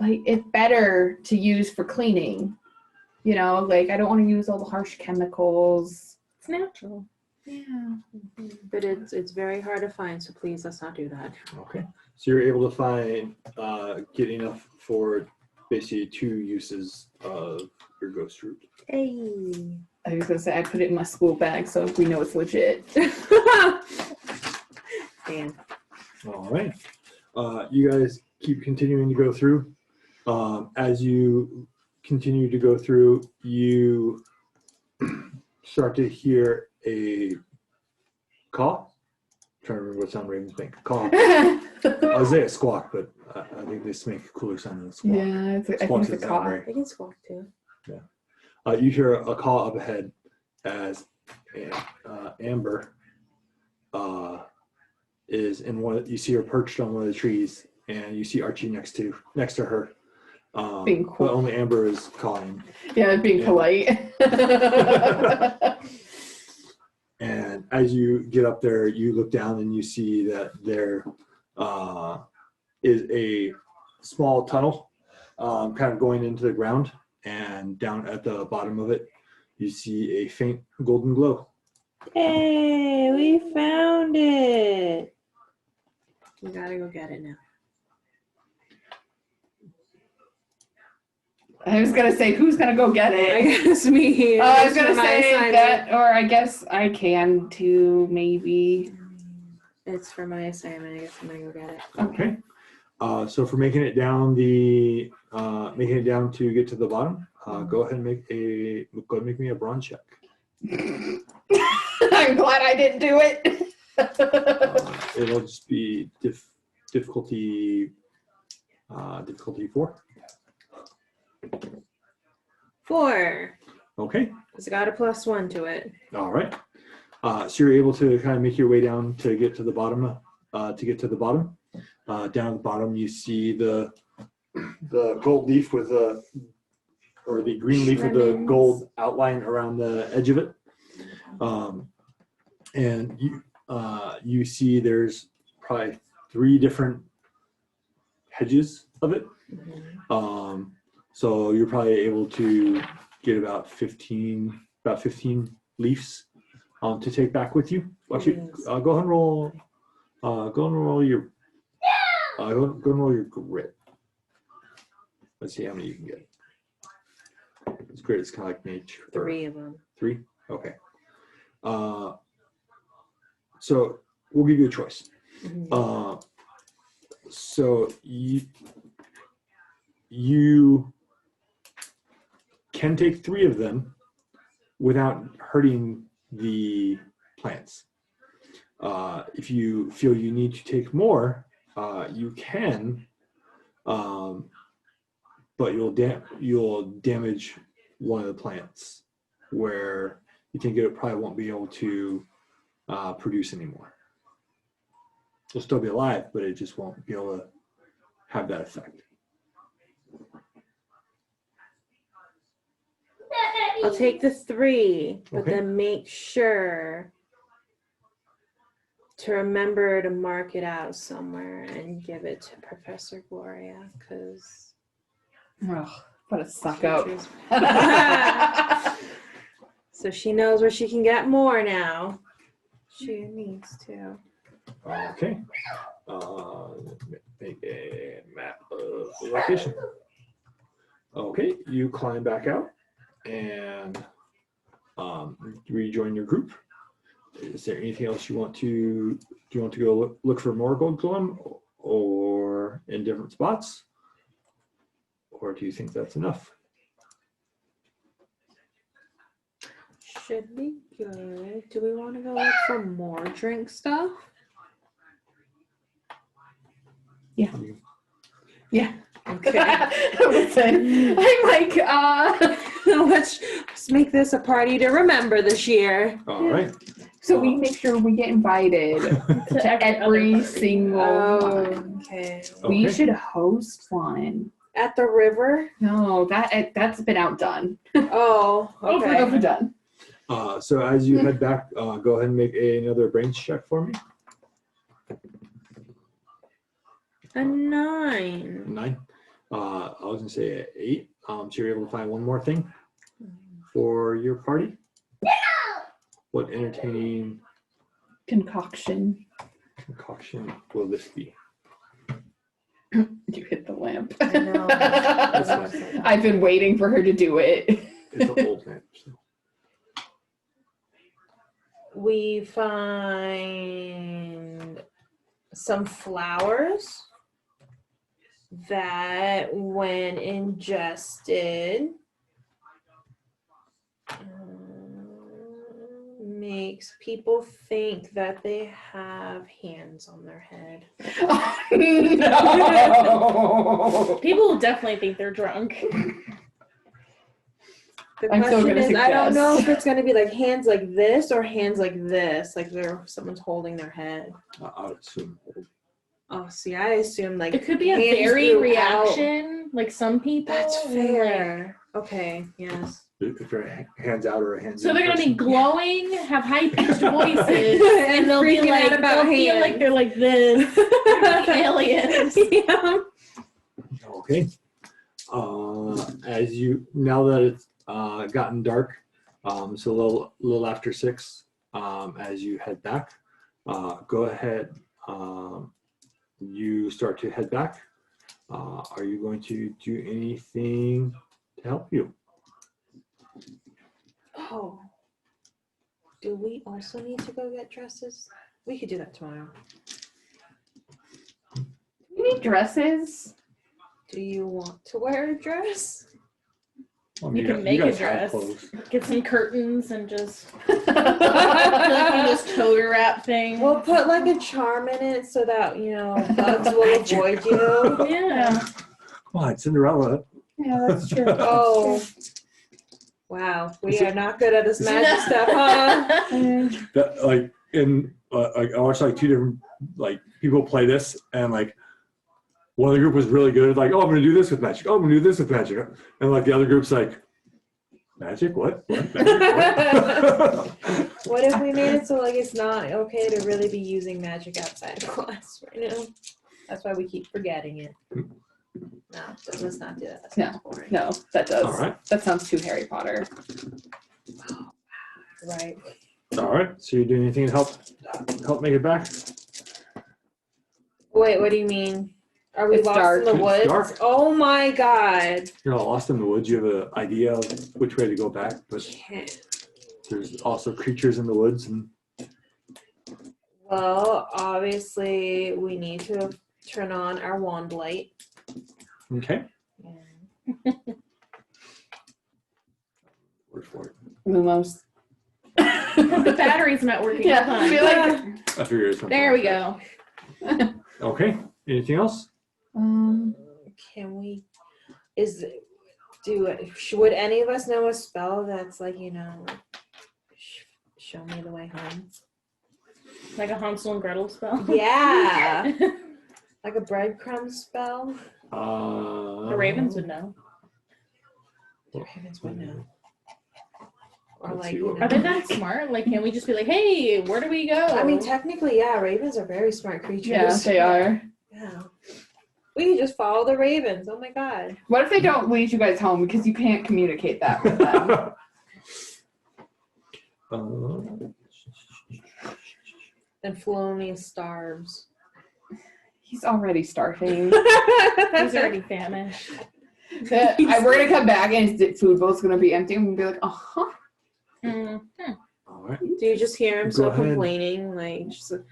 like, it's better to use for cleaning. You know, like, I don't want to use all the harsh chemicals. It's natural. Yeah. But it's very hard to find, so please let's not do that. Okay, so you're able to find get enough for basically 2 uses of your ghost root. Hey. I was gonna say I put it in my school bag so we know it's legit. Damn. All right, you guys keep continuing to go through. As you continue to go through, you start to hear a caw. I'm trying to remember what sound ravens make. Caw. I was say a squawk, but I think this makes a cooler sound than a squawk. Yeah, I think Squawks it's a sound caw. very- I can squawk too. You hear a call up ahead as Amber is in one. You see her perched on one of the trees, and you see Archie next to her. Being cool. But only Amber is calling. Yeah, being Yeah. polite. And as you get up there, you look down and you see that there is a small tunnel kind of going into the ground, and down at the bottom of it, you see a faint golden glow. Hey, we found it. We gotta go get it now. I was gonna say, who's gonna go get I it? guess me. I was gonna For my say assignment. that, or I guess I can too, maybe. It's for my assignment. I guess I'm gonna go get it. Okay. So for making it down to get to the bottom, go ahead and make me a bronze check. I'm glad I didn't do it. It'll just be difficulty 4. 4. Okay. It's got a +1 to it. All right. So you're able to kind of make your way down to get to the bottom. Down at the bottom, you see the gold leaf with the green leaf with the Lemons. gold outline around the edge of it. And you see there's probably 3 different hedges of it. So you're probably able to get about 15 leaves to take back with you. Actually, go ahead and roll. Go and roll your. Go and roll your grit. Let's see how many you can get. It's grit. It's kind of like nature. 3 of them. 3. Okay. So we'll give you a choice. So you can take 3 of them without hurting the plants. If you feel you need to take more, you can, but you'll damage one of the plants where you think it probably won't be able to produce anymore. It'll still be alive, but it just won't be able to have that effect. I'll take the 3, but Okay. then make sure to remember to mark it out somewhere and give it to Professor Gloria, because Ugh, what a suck up. so she knows where she can get more now. She needs to. Okay. Make a map of the location. Okay, you climb back out and rejoin your group. Is there anything else you want to? Do you want to go look for more Gold Glum, or in different spots, or do you think that's enough? Should be good. Do we want to go look for more drink stuff? Yeah. Okay. Listen, I'm like, Let's make this a party to remember this year. All right. so we make sure we get invited to every single one. Okay. We Okay. should host one. At the river? No, that's been outdone. Oh, okay. Overdone. So as you head back, go ahead and make another brains check for me. A 9. 9. I was gonna say a 8. So you're able to find one more thing for your party. What entertaining Concoction. concoction will this be? You hit the lamp. I know. I've been waiting for her to do it. It's an old lamp. So. We find some flowers that, when ingested, makes people think that they have hands on their head. Oh, no. People will definitely think they're drunk. The I'm still question gonna is, I don't know if suggest. it's gonna be like hands like this or hands like this, like someone's holding their head. I would assume. Oh, see, I assume like It could be a hands varied throughout. reaction, like some people. That's and, like- fair. Okay, yes. If they're hands out or hands So in they're gonna be person. glowing, have high pitched voices, And and they'll be freaking like, out about they'll feel like hands. they're like this, like aliens. Yeah. Okay. As you, now that it's gotten dark, so a little after 6, as you head back, go ahead. You start to head back. Are you going to do anything to help you? Oh. Do we also need to go get dresses? We could do that tomorrow. You need dresses? Do you want to wear a dress? Well, You can got- make a guys have dress. clothes. Get some curtains and just like this toter wrap thing. We'll put like a charm in it so that, bugs will avoid you. Yeah. Come on, Cinderella. Yeah, that's true. Oh. Wow, we are not good at this magic stuff, huh? That, like, I watched like 2 different people play this, and like one of the group was really good, like, oh, I'm gonna do this with magic. Oh, I'm gonna do this with magic, and like the other group's like, magic? What? Magic? What? What if we made it so like it's not okay to really be using magic outside of class right now? That's why we keep forgetting it. No, let's not do that. That sounds boring. No, that does. All right. That sounds too Harry Potter. Right. All right. So you're doing anything to help make it back? Wait, what do you mean? Are we It's lost dark. in the It's woods? dark. Oh my god. You're not lost in the woods. You have an idea of which way to go back, but Can't. there's also creatures in the woods, and Well, obviously we need to turn on our wand light. okay. Word for it. Lumos. The battery's not working. Yeah, Hold I on. feel like I figured it was something. There we like go. that. Okay. Anything else? Can we? Would any of us know a spell that's like show me the way home? Like a Hansel and Gretel spell. Yeah, like a breadcrumb spell. The ravens would know. The ravens would know. Or Let's like see what- Are they that smart? Like, can we just be like, hey, where do we go? I mean, technically, yeah. Ravens are very smart creatures. yeah, they are. Yeah. We can just follow the ravens. Oh my god. What if they don't lead you guys home because you can't communicate that with them? And Filoni starves. He's already starving. He's already famished. We're gonna come back and his food bowl's gonna be empty and we'll be like, uh-huh. All right. Do you just hear him Go so ahead. complaining? Like, just like,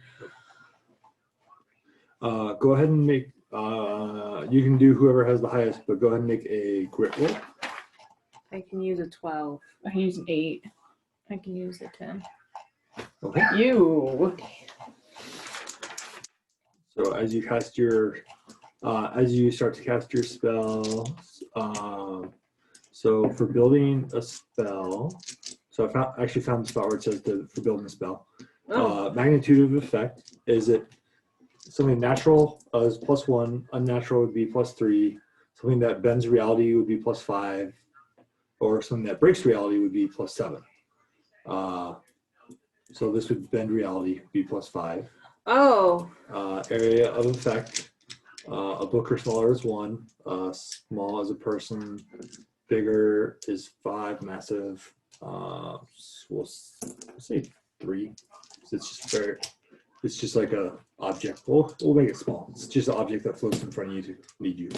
Go ahead and make. You can do whoever has the highest, but go ahead and make a grit roll. I can use a 12. I can use an 8. I can use a 10. Okay. You. So as you cast your, as you start to cast your spells, so for building a spell, so I actually found the spot where it says for building a spell. Magnitude of effect, is it something natural is +1, unnatural would be +3, something that bends reality would be +5, or something that breaks reality would be +7. So this would bend reality, be +5. Oh. Area of effect, a book or smaller is 1, small as a person, bigger is 5, massive, we'll say 3. So it's just like a object. We'll make it small. It's just an object that floats in front of you to lead you.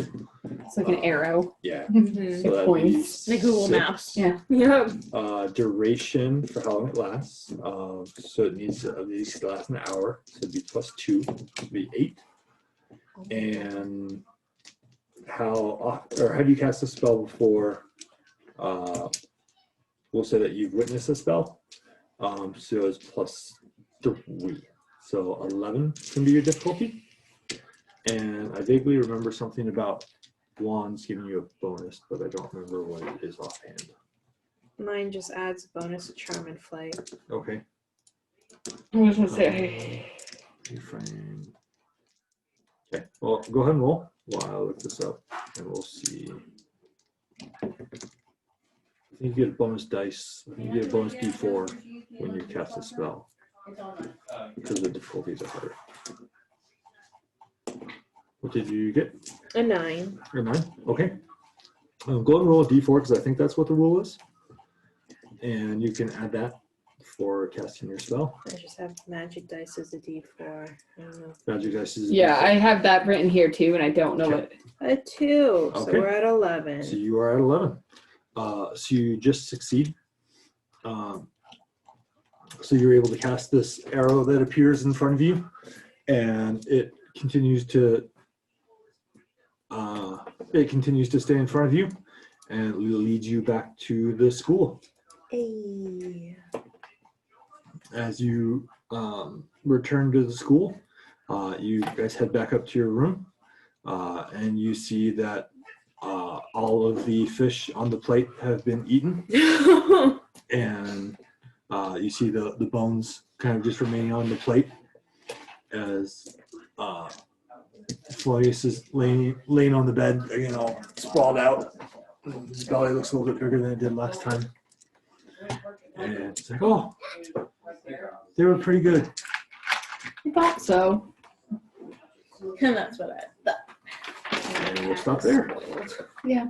It's like an arrow. Yeah. Mhm. So that'd be Points. Like Google 6. Maps. Yeah. Yep. Duration for how long it lasts. So it needs to at least last an hour. So it'd be +2, it'd be 8. And have you cast a spell before? We'll say that you've witnessed a spell. So it's +3. So 11 can be your difficulty. And I vaguely remember something about wands giving you a bonus, but I don't remember what it is offhand. Mine just adds a bonus to charm and flight. Okay. I'm just gonna say, Reframe. Okay, well, go ahead and roll while I look this up, and we'll see. I think you get a bonus dice. I think you get a bonus D4 when you cast a spell, because the difficulties are higher. What did you get? A 9. A 9? Okay. Go ahead and roll a D4, because I think that's what the rule is. And you can add that for casting your spell. I just have magic dice as a D4. I don't know. Magic dice is a yeah, D4. I have that written here too, and I don't know Okay. what. A 2. So Okay. we're at 11. So you are at 11. So you just succeed. So you're able to cast this arrow that appears in front of you, and it continues to stay in front of you, and it leads you back to the school. Hey. As you return to the school, you guys head back up to your room, and you see that all of the fish on the plate have been eaten, and you see the bones kind of just remaining on the plate as Flavius is laying on the bed, all sprawled out. His belly looks a little bit bigger than it did last time. And it's like, oh, they were pretty good. I thought so. And that's what I thought. And we'll stop there. Yeah.